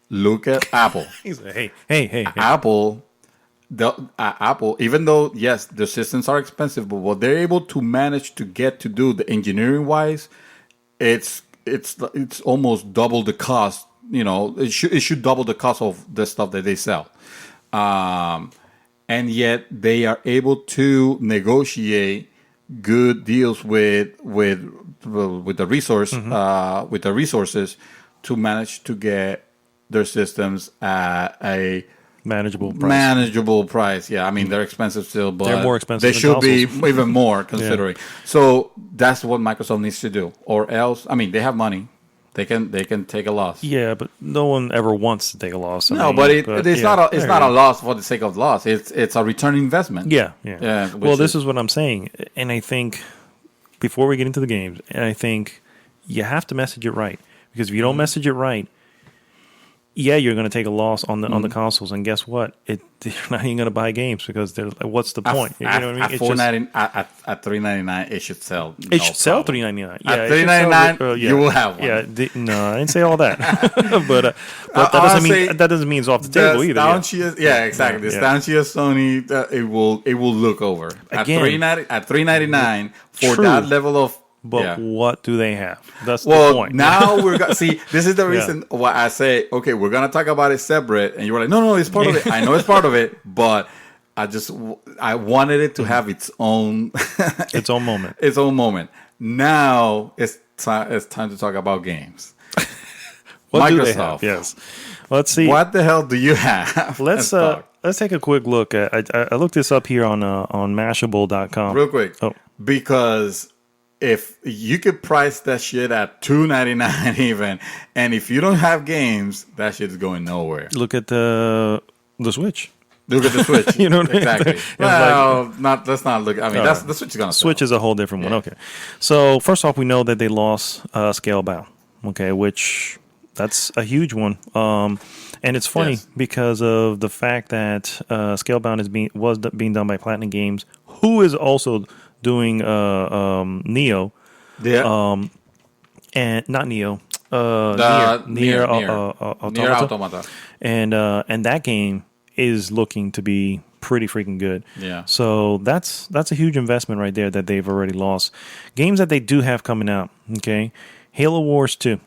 look at Apple. He's like, hey. Apple. Apple, even though yes, the systems are expensive, but what they're able to manage to get to do the engineering wise, it's almost double the cost. It should double the cost of the stuff that they sell, and yet they are able to negotiate good deals with the resources to manage to get their systems at a manageable price. Yeah, I mean they're expensive still, but they're more expensive. They should be even more considering. So that's what Microsoft needs to do, or else. I mean, they have money; they can take a loss. Yeah, but no one ever wants to take a loss. But it's not a loss for the sake of loss. It's a return investment. Yeah. Well, this is what I'm saying, and I think before we get into the games, and I think you have to message it right because if you don't message it right. Yeah, you're going to take a loss on the consoles, and guess what? You're not even going to buy games because what's the point? You know what I mean? At $399, it should sell. It should sell $399. Yeah, at $399, you will have one. Yeah, no, I didn't say all that, but that doesn't mean it's off the table either. Exactly. The staunchiest Sony, it will look over again at $399 for that level of. But what do they have? That's the point. Now see. This is the reason why I say, okay, we're gonna talk about it separate, and you're like, no, it's part of it. I know it's part of it, but I wanted it to have its own moment. Its own moment. Now it's time to talk about games. What Microsoft. Do they have? Yes. Let's see. What the hell do you have? Let's take a quick look. I looked this up here on Mashable.com. Real quick. Because. If you could price that shit at $299 even, and if you don't have games, that shit is going nowhere. Look at the Switch. Look at the Switch. You know what exactly. I mean? Well, let's not look. I mean, the Switch is gonna sell. Switch is a whole different one. Okay. So first off, we know that they lost Scalebound. Okay, which that's a huge one. And it's funny Yes. because of the fact that Scalebound was being done by Platinum Games, who is also doing Neo, Yeah. and not Neo, Near Automata. Automata. And that game is looking to be pretty freaking good. Yeah. So that's a huge investment right there that they've already lost. Games that they do have coming out. Okay, Halo Wars 2.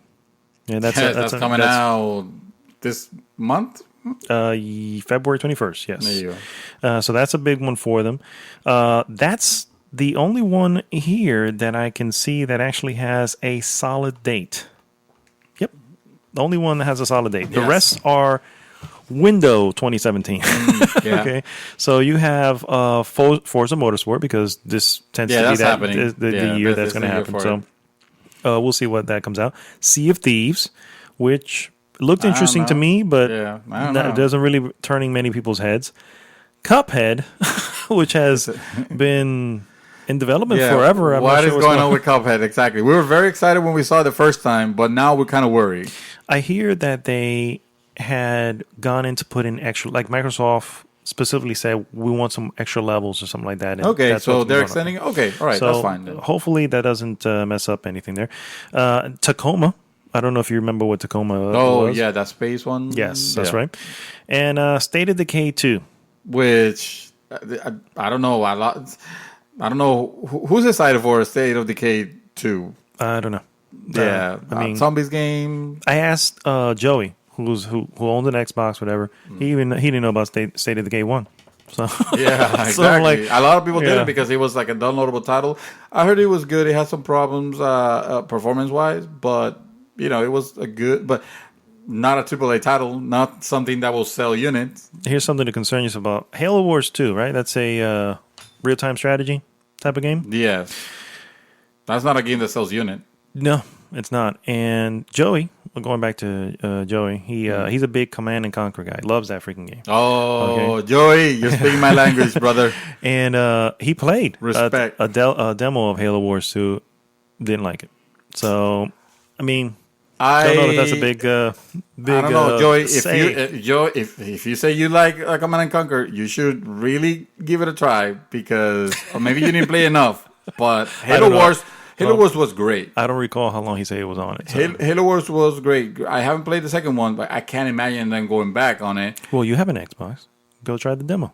Yeah, That's coming out this month. February 21st. Yes. There you go. So that's a big one for them. That's the only one here that I can see that actually has a solid date. Yep. The only one that has a solid date. The Yes. rest are window 2017. Yeah. Okay. So you have Forza Motorsport, because this tends to be that's happening. the year that's going to happen. So we'll see what that comes out. Sea of Thieves, which looked interesting to know. me, but Yeah, I don't know. doesn't really turning many people's heads. Cuphead, which has been in development forever. I'm what not sure is what's going on with Cuphead exactly? We were very excited when we saw it the first time, but now we're kind of worried. I hear that they had gone into putting extra, like Microsoft specifically said, we want some extra levels or something like that. And Okay, that's so what's they're going on. extending it? Okay, all right, So that's fine then. hopefully that doesn't mess up anything there. Tacoma. I don't know if you remember what Tacoma Oh, was. yeah, that space one? Yes, that's Yeah. right. And State of Decay 2. Which, I don't know. I don't know. Who's excited for State of Decay 2? I don't know. Yeah, I mean, Zombies game. I asked Joey, who owned an Xbox, whatever. He didn't know about State of Decay 1. So Yeah, exactly. So I'm like, a lot of people yeah. did it because it was like a downloadable title. I heard it was good. It had some problems performance-wise, but, you know, it was a good, but not a AAA title, not something that will sell units. here's something to concern yourself about. Halo Wars 2, right? That's a real-time strategy type of game. Yes. That's not a game that sells unit. No, it's not. And Joey, going back to Joey, he's a big Command and Conquer guy. Loves that freaking game. Oh, Okay. Joey, you're speaking my language, brother. And he played Respect. a demo of Halo Wars 2. Didn't like it. So, I mean, I don't know if that's a big I don't know, Joey. say. If you say you like Command and Conquer, you should really give it a try because, or maybe you didn't play enough. But Halo don't know. Wars was great. I don't recall how long he said it was on it. So. Halo Wars was great. I haven't played the second one, but I can't imagine them going back on it. Well, you have an Xbox. Go try the demo.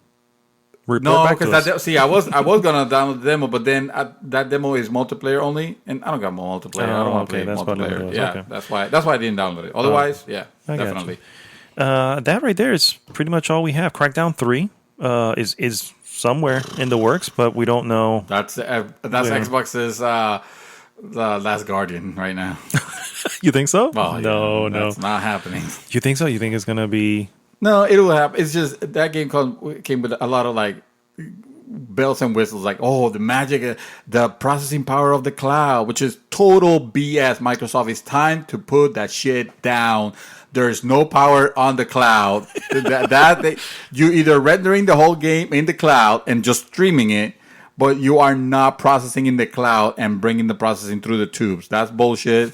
Report No, back to us. because I was gonna download the demo, but then that demo is multiplayer only, and I don't got more multiplayer. I don't want to okay, play that's probably what it multiplayer. was. Yeah, Okay. that's why I didn't download it. Otherwise, yeah, I got definitely. That right there is pretty much all we have. Crackdown 3 is somewhere in the works, but we don't know. That's Xbox's the Last Guardian right now. You think so? Well, no. that's not happening. You think so? You think it's gonna be? No, it will happen. It's just that game came with a lot of like bells and whistles, like the magic, the processing power of the cloud, which is total BS. Microsoft, it's time to put that shit down. There's no power on the cloud. You either rendering the whole game in the cloud and just streaming it, but you are not processing in the cloud and bringing the processing through the tubes. That's bullshit.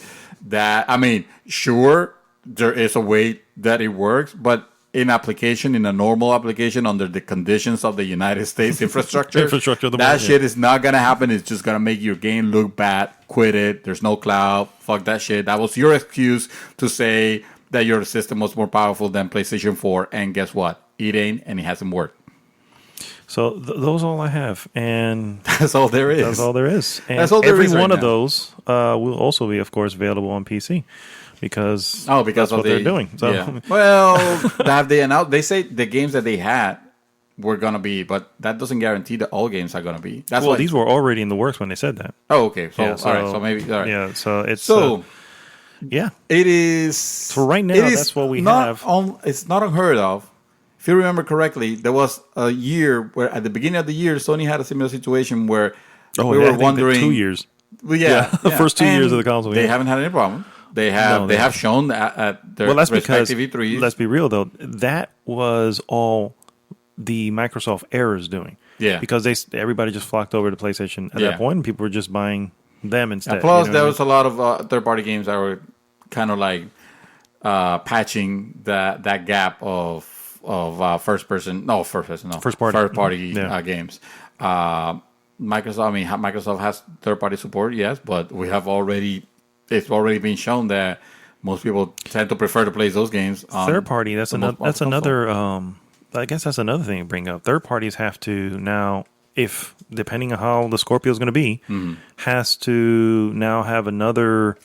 Sure, there is a way that it works, but in a normal application, under the conditions of the United States infrastructure, that shit is not going to happen. It's just going to make your game look bad. Quit it. There's no cloud. Fuck that shit. That was your excuse to say that your system was more powerful than PlayStation 4. And guess what? It ain't, and it hasn't worked. So those are all I have, and that's all there is. That's all there is. And that's all there every is one right of now. those will also be, of course, available on PC. Because that's what they're doing. So. Yeah. Well, have they announced? They say the games that they had were gonna be, but that doesn't guarantee that all games are gonna be. That's these were already in the works when they said that. Oh, okay. So, Yeah, all right. So maybe all right. Yeah. So it's yeah. It is. So right now, that's what we have. It's not unheard of. If you remember correctly, there was a year where at the beginning of the year, Sony had a similar situation where we were wondering 2 years. Well, yeah, the first 2 years of the console. They haven't had any problem. They have shown at their respective E3s. Let's be real though, that was all the Microsoft errors doing. Yeah, because everybody just flocked over to PlayStation at that point, and people were just buying them instead. And plus, there was a lot of third-party games that were kind of like patching that gap of first party games. Microsoft has third party support, yes, but it's already been shown that most people tend to prefer to play those games on third party. That's another. I guess that's another thing to bring up. Third parties have to now, if depending on how the Scorpio is going to be, has to now have another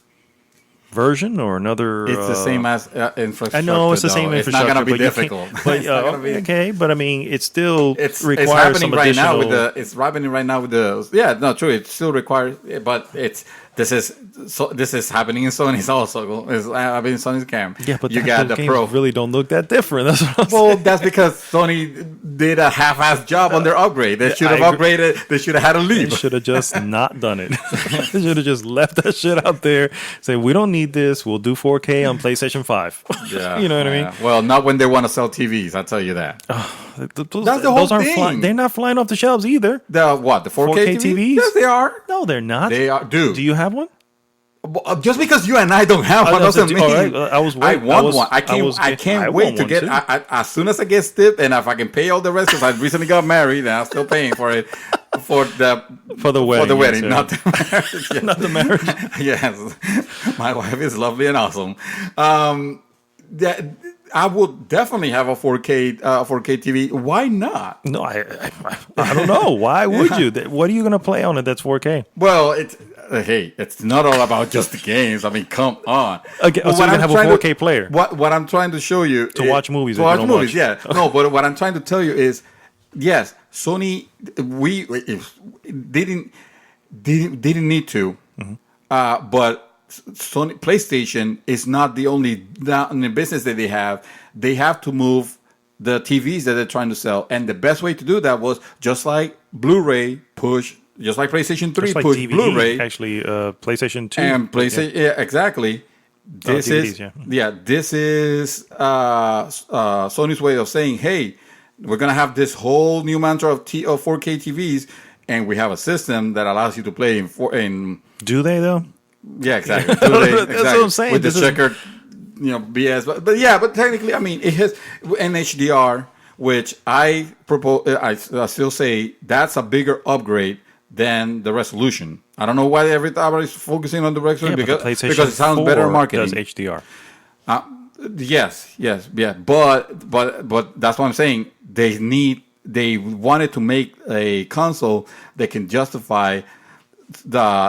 version or another. It's the same as infrastructure. I know it's the same infrastructure. It's not going to be difficult. But okay, but I mean, it still it's requires happening some right additional. now it's happening right now with the. Yeah, no, true. It still requires, but this is happening in Sony's also. It's happening in Sony's cam. Yeah, but you got the Pro. Really don't look that different. That's what I'm saying. That's because Sony did a half-assed job on their upgrade. They should have upgraded. They should have had a leap. They should have just not done it. They should have just left that shit out there. Say, we don't need this. We'll do 4K on PlayStation 5. Yeah, you know what I mean? Well, not when they want to sell TVs. I'll tell you that. That's the whole thing. They're not flying off the shelves either. The what? The 4K TVs? Yes, they are. No, they're not. They are. Dude, do you have one? Just because you and I don't have one doesn't mean I want one. I can't wait to get. As soon as I get stiff, and if I can pay all the rest, because I recently got married and I'm still paying for it for the wedding, yes, not the marriage. Yes. Not the marriage. Yes, my wife is lovely and awesome. I would definitely have a 4K TV. Why not? No, I don't know. Why would you? What are you going to play on it that's 4K? Well, it's not all about just the games. I mean, come on. Okay, so you can have a 4K player. What I'm trying to show you to watch movies. Yeah. No, but what I'm trying to tell you is, yes, Sony didn't need to, but Sony PlayStation is not the only in the business that they have. They have to move the TVs that they're trying to sell, and the best way to do that was just like Blu-ray push, just like PlayStation 3 like push DVD, Blu-ray, actually PlayStation 2 and PlayStation. Yeah, exactly. This This is Sony's way of saying, hey, we're gonna have this whole new mantra of 4K TVs, and we have a system that allows you to play in. Do they though? Yeah, exactly. That's what I'm saying. With the checkered, BS. But technically, I mean, it has an HDR, which I propose. I still say that's a bigger upgrade than the resolution. I don't know why everybody's focusing on the resolution because it sounds better marketing. Does HDR? Yes, yeah. But that's what I'm saying. They wanted to make a console that can justify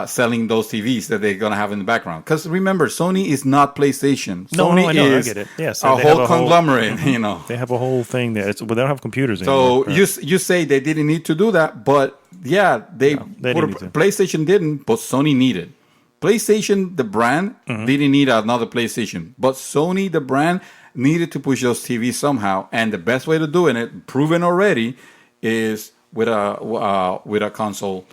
selling those TVs that they're gonna have in the background. Because remember, Sony is not PlayStation. Sony is I get it. Yes, a whole conglomerate. They have a whole thing there. They don't have computers anymore. So you say they didn't need to do that, but yeah, PlayStation didn't, but Sony needed. PlayStation, the brand, didn't need another PlayStation, but Sony, the brand, needed to push those TVs somehow, and the best way to do it, proven already, is with a console.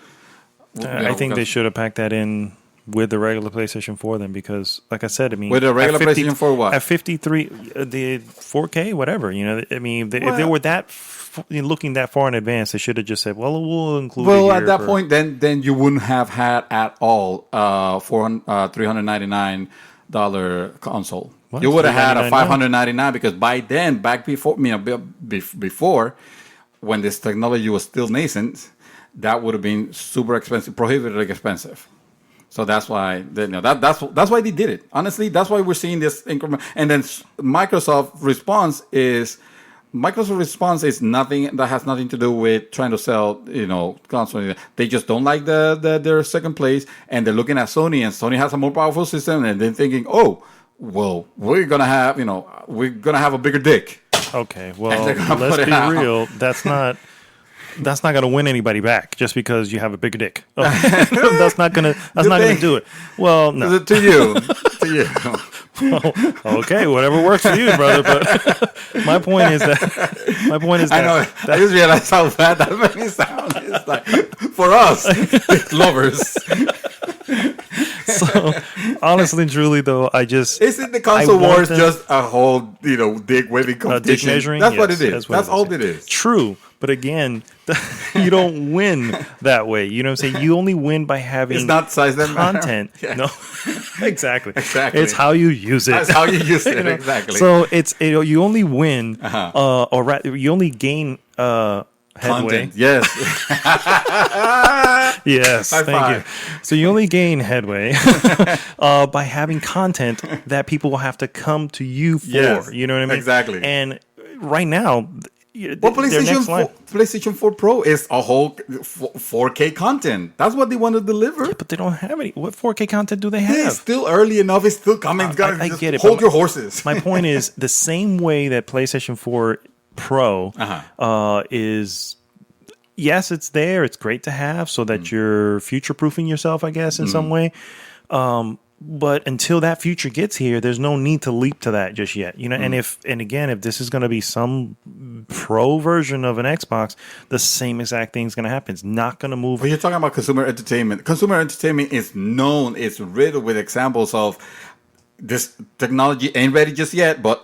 I think they should have packed that in with the regular PlayStation 4 then, because, like I said, I mean, with the regular PlayStation 4, what at 53, the 4K, whatever, I mean, if they were that looking that far in advance, they should have just said, "Well, we'll include." Well, at that point, then you wouldn't have had at all $399 console. What? You would have had a $599 because by then, back before when this technology was still nascent, that would have been super expensive, prohibitively expensive. So that's why that's why they did it. Honestly, that's why we're seeing this increment. And then Microsoft's response is nothing that has nothing to do with trying to sell, consoles. They just don't like their second place, and they're looking at Sony, and Sony has a more powerful system, and they're thinking, oh, well, we're gonna have a bigger dick. Okay, well, let's be real. That's not going to win anybody back just because you have a bigger dick. That's not going to do it. Well, no. To you. Well, okay, whatever works for you, brother. But my point is that I know. I just realized how bad that made me sound. It's like for us, lovers. So honestly and truly, though, isn't the console wars just a whole dick waving competition? Dick measuring. That's what it is. That's all it is. True. But again, you don't win that way. You know what I'm saying? You only win by having It's not size that content. matter. Yeah. No, exactly. Exactly. It's how you use it. That's how you use it. You know? Exactly. So it's you only win, or rather, you only gain headway. Content. Yes. Yes, High thank five. you. So you only gain headway by having content that people will have to come to you for. Yes, You know what I mean? exactly. And right now, Well, PlayStation 4 Pro is a whole 4K content. That's what they want to deliver. but they don't have any. What 4K content do they It's have? still early enough. It's still coming. I get it, Hold but your horses. My point is the same way that PlayStation 4 Pro is. Yes, it's there. It's great to have so that you're future-proofing yourself, I guess, in some way. But until that future gets here, there's no need to leap to that just yet. You know, and if this is going to be some pro version of an Xbox, the same exact thing is going to happen. It's not going to move. But you're talking about consumer entertainment. Consumer entertainment is known. It's riddled with examples of this technology ain't ready just yet, but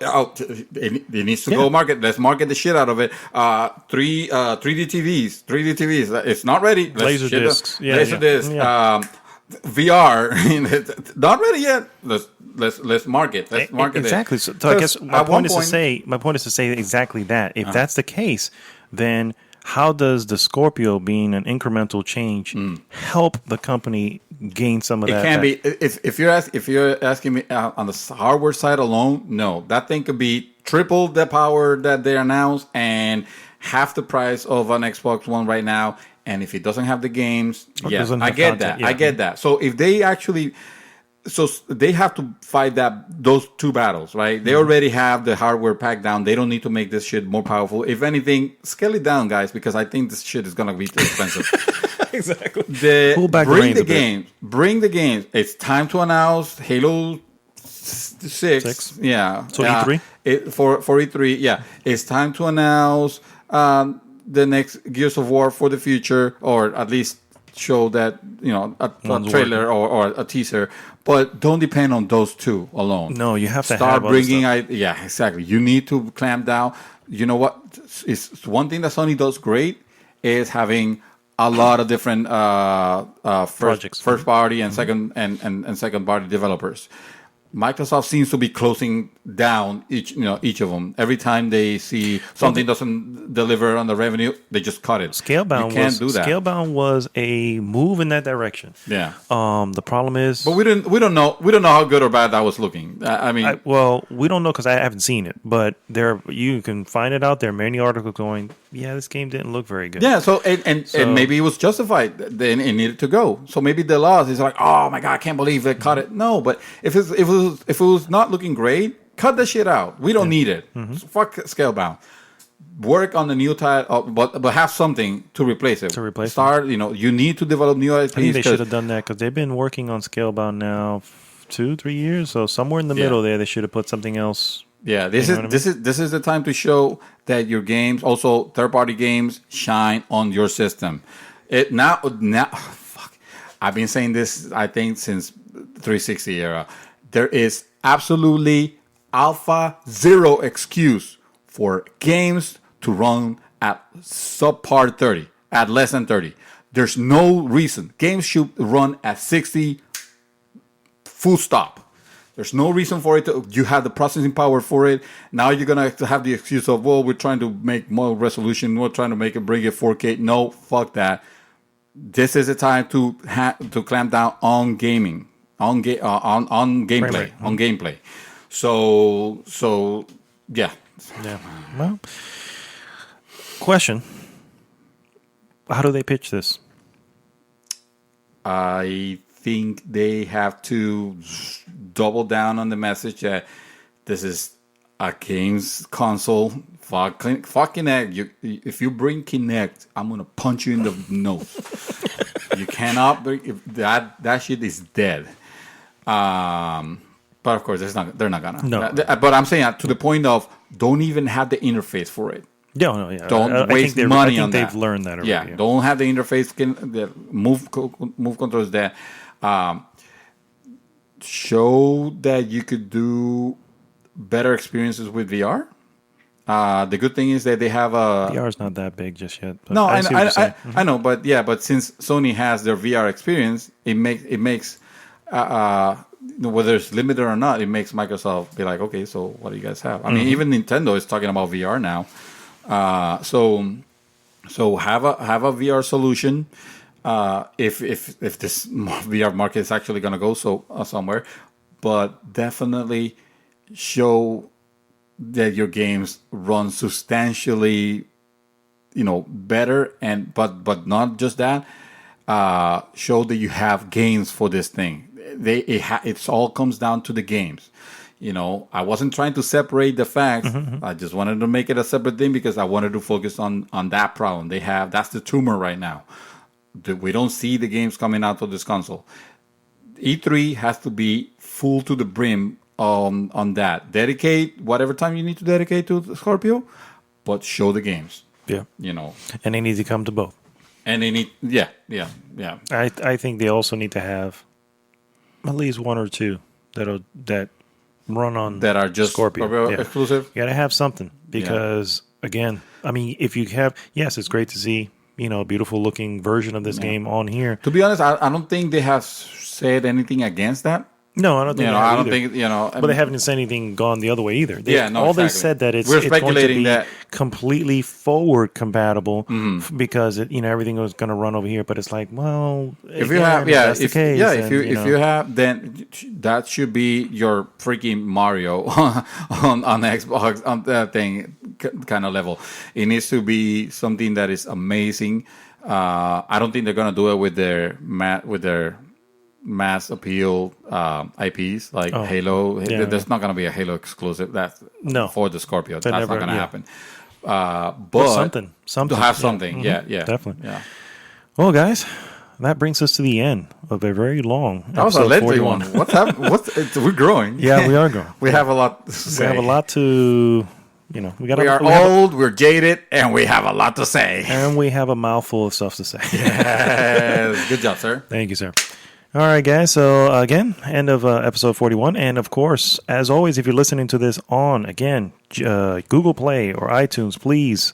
it needs to go market. Let's market the shit out of it. 3D TVs. It's not ready. Laser discs. Laser discs. VR. Not ready yet. Let's market. Let's market exactly. it. So I guess my point is to say exactly that. If that's the case, then how does the Scorpio being an incremental change help the company gain some of that? It can be if you're asking me on the hardware side alone. No, that thing could be triple the power that they announced and half the price of an Xbox One right now. And if it doesn't have the games, I get that. Yeah. I get that. So if they actually, they have to fight those two battles, right? They already have the hardware packed down. They don't need to make this shit more powerful. If anything, scale it down, guys, because I think this shit is gonna be too expensive. Exactly. Bring the games. Bring the games. It's time to announce Halo 6. Yeah. So E3? For E3, yeah. It's time to announce the next Gears of War for the future, or at least show that, a trailer or a teaser. But don't depend on those two alone. No, you have to start bringing. Yeah, exactly. You need to clamp down. You know what? It's one thing that Sony does great is having a lot of different projects, first party and second party developers. Microsoft seems to be closing down each of them. Every time they see something doesn't deliver on the revenue, they just cut it. Scalebound do that. Scalebound was a move in that direction. Yeah. The problem is, but we don't know how good or bad that was looking. We don't know because I haven't seen it. But you can find it out there. Many articles going, yeah, this game didn't look very good. Yeah. So and maybe it was justified. Then it needed to go. So maybe the loss is like, oh my god, I can't believe they cut it. No, but if it was not looking great, cut the shit out. We don't need it. So fuck Scalebound. Work on the new title, but have something to replace it. Start, you need to develop new IPs. I think they should have done that because they've been working on Scalebound now 2-3 years. So somewhere in the middle there, they should have put something else. Yeah, this is the time to show that your games, also third party games, shine on your system. Fuck. I've been saying this, I think, since 360 era. There is absolutely zero excuse for games to run at subpar 30, at less than 30. There's no reason. Games should run at 60, full stop. There's no reason for it. You have the processing power for it. Now you're going to have the excuse of, well, we're trying to make more resolution. We're trying to bring it 4K. No, fuck that. This is the time to clamp down on gaming. On gameplay. So yeah. Well, question: how do they pitch this? I think they have to double down on the message that this is a games console. Fuck Kinect. If you bring Kinect, I'm gonna punch you in the nose. You cannot bring that shit is dead. But of course, they're not gonna. No. But I'm saying to the point of don't even have the interface for it. No, yeah. Don't waste money on that. They've learned that already. Yeah, don't have the interface. The move controls there. Show that you could do better experiences with VR. The good thing is that they have a VR is not that big just yet. But no. I see what you're saying. I know, but yeah, but since Sony has their VR experience, it makes whether it's limited or not, it makes Microsoft be like, okay, so what do you guys have? I mean, even Nintendo is talking about VR now. So have a VR solution. If this VR market is actually going to go somewhere, but definitely show that your games run substantially, better, and but not just that. Show that you have games for this thing. It all comes down to the games. I wasn't trying to separate the facts. I just wanted to make it a separate thing because I wanted to focus on that problem. That's the tumor right now. We don't see the games coming out of this console. E3 has to be full to the brim on that. Dedicate whatever time you need to dedicate to the Scorpio, but show the games. Yeah. And they need to come to both. And they need, yeah. I think they also need to have at least one or two that run on that are just Scorpio exclusive. You got to have something because again, I mean, if you have, yes, it's great to see a beautiful looking version of this game on here. To be honest, I don't think they have said anything against that. No, I don't think. I don't think But they haven't said anything gone the other way either. They said that we're speculating going to be that completely forward compatible because everything was going to run over here. But it's like, well, if you have, if you have, then that should be your freaking Mario on Xbox on that thing kind of level. It needs to be something that is amazing. I don't think they're going to do it with their mass appeal IPs like Halo. There's not going to be a Halo exclusive for the Scorpio. That's not going to happen. But something to have something, definitely. Yeah. Well, guys, that brings us to the end of a very long. That was a lengthy one. What's happening? We're growing. Yeah, we are growing. We have a lot to say. We have a lot to. We are old, we're jaded, and we have a lot to say. And we have a mouthful of stuff to say. Yes. Good job, sir. Thank you, sir. All right, guys. So, again, end of episode 41. And, of course, as always, if you're listening to this on, again, Google Play or iTunes, please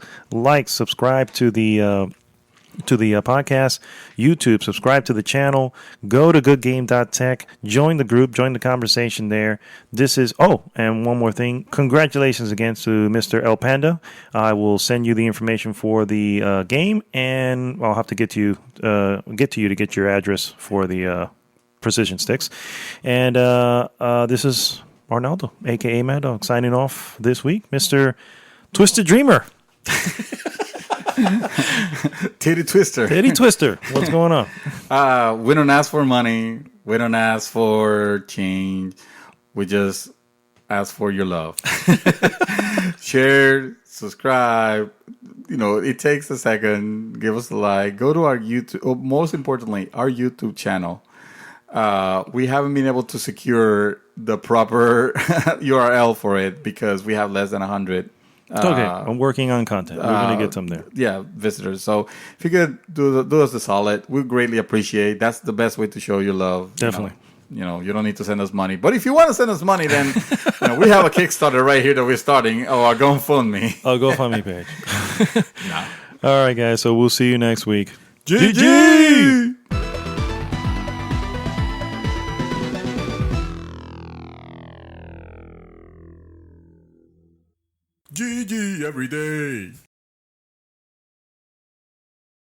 subscribe to the podcast, YouTube, subscribe to the channel, go to goodgame.tech, join the group, join the conversation there. And one more thing. Congratulations again to Mr. El Panda. I will send you the information for the game, and I'll have to get to you to get your address for the precision sticks. And this is Arnaldo, a.k.a. Mad Dog, signing off this week. Mr. Twisted Dreamer. Titty Twister. What's going on? We don't ask for money. We don't ask for change. We just ask for your love. Share, subscribe. It takes a second. Give us a like. Go to our YouTube. Most importantly, our YouTube channel. We haven't been able to secure the proper URL for it because we have less than 100. It's okay. I'm working on content. We're going to get some there. Yeah, visitors. So if you could do us a solid, we greatly appreciate. That's the best way to show your love. Definitely. You don't need to send us money. But if you want to send us money, then we have a Kickstarter right here that we're starting. Our GoFundMe. Our GoFundMe page. Nah. All right, guys. So we'll see you next week. GG! GG every day.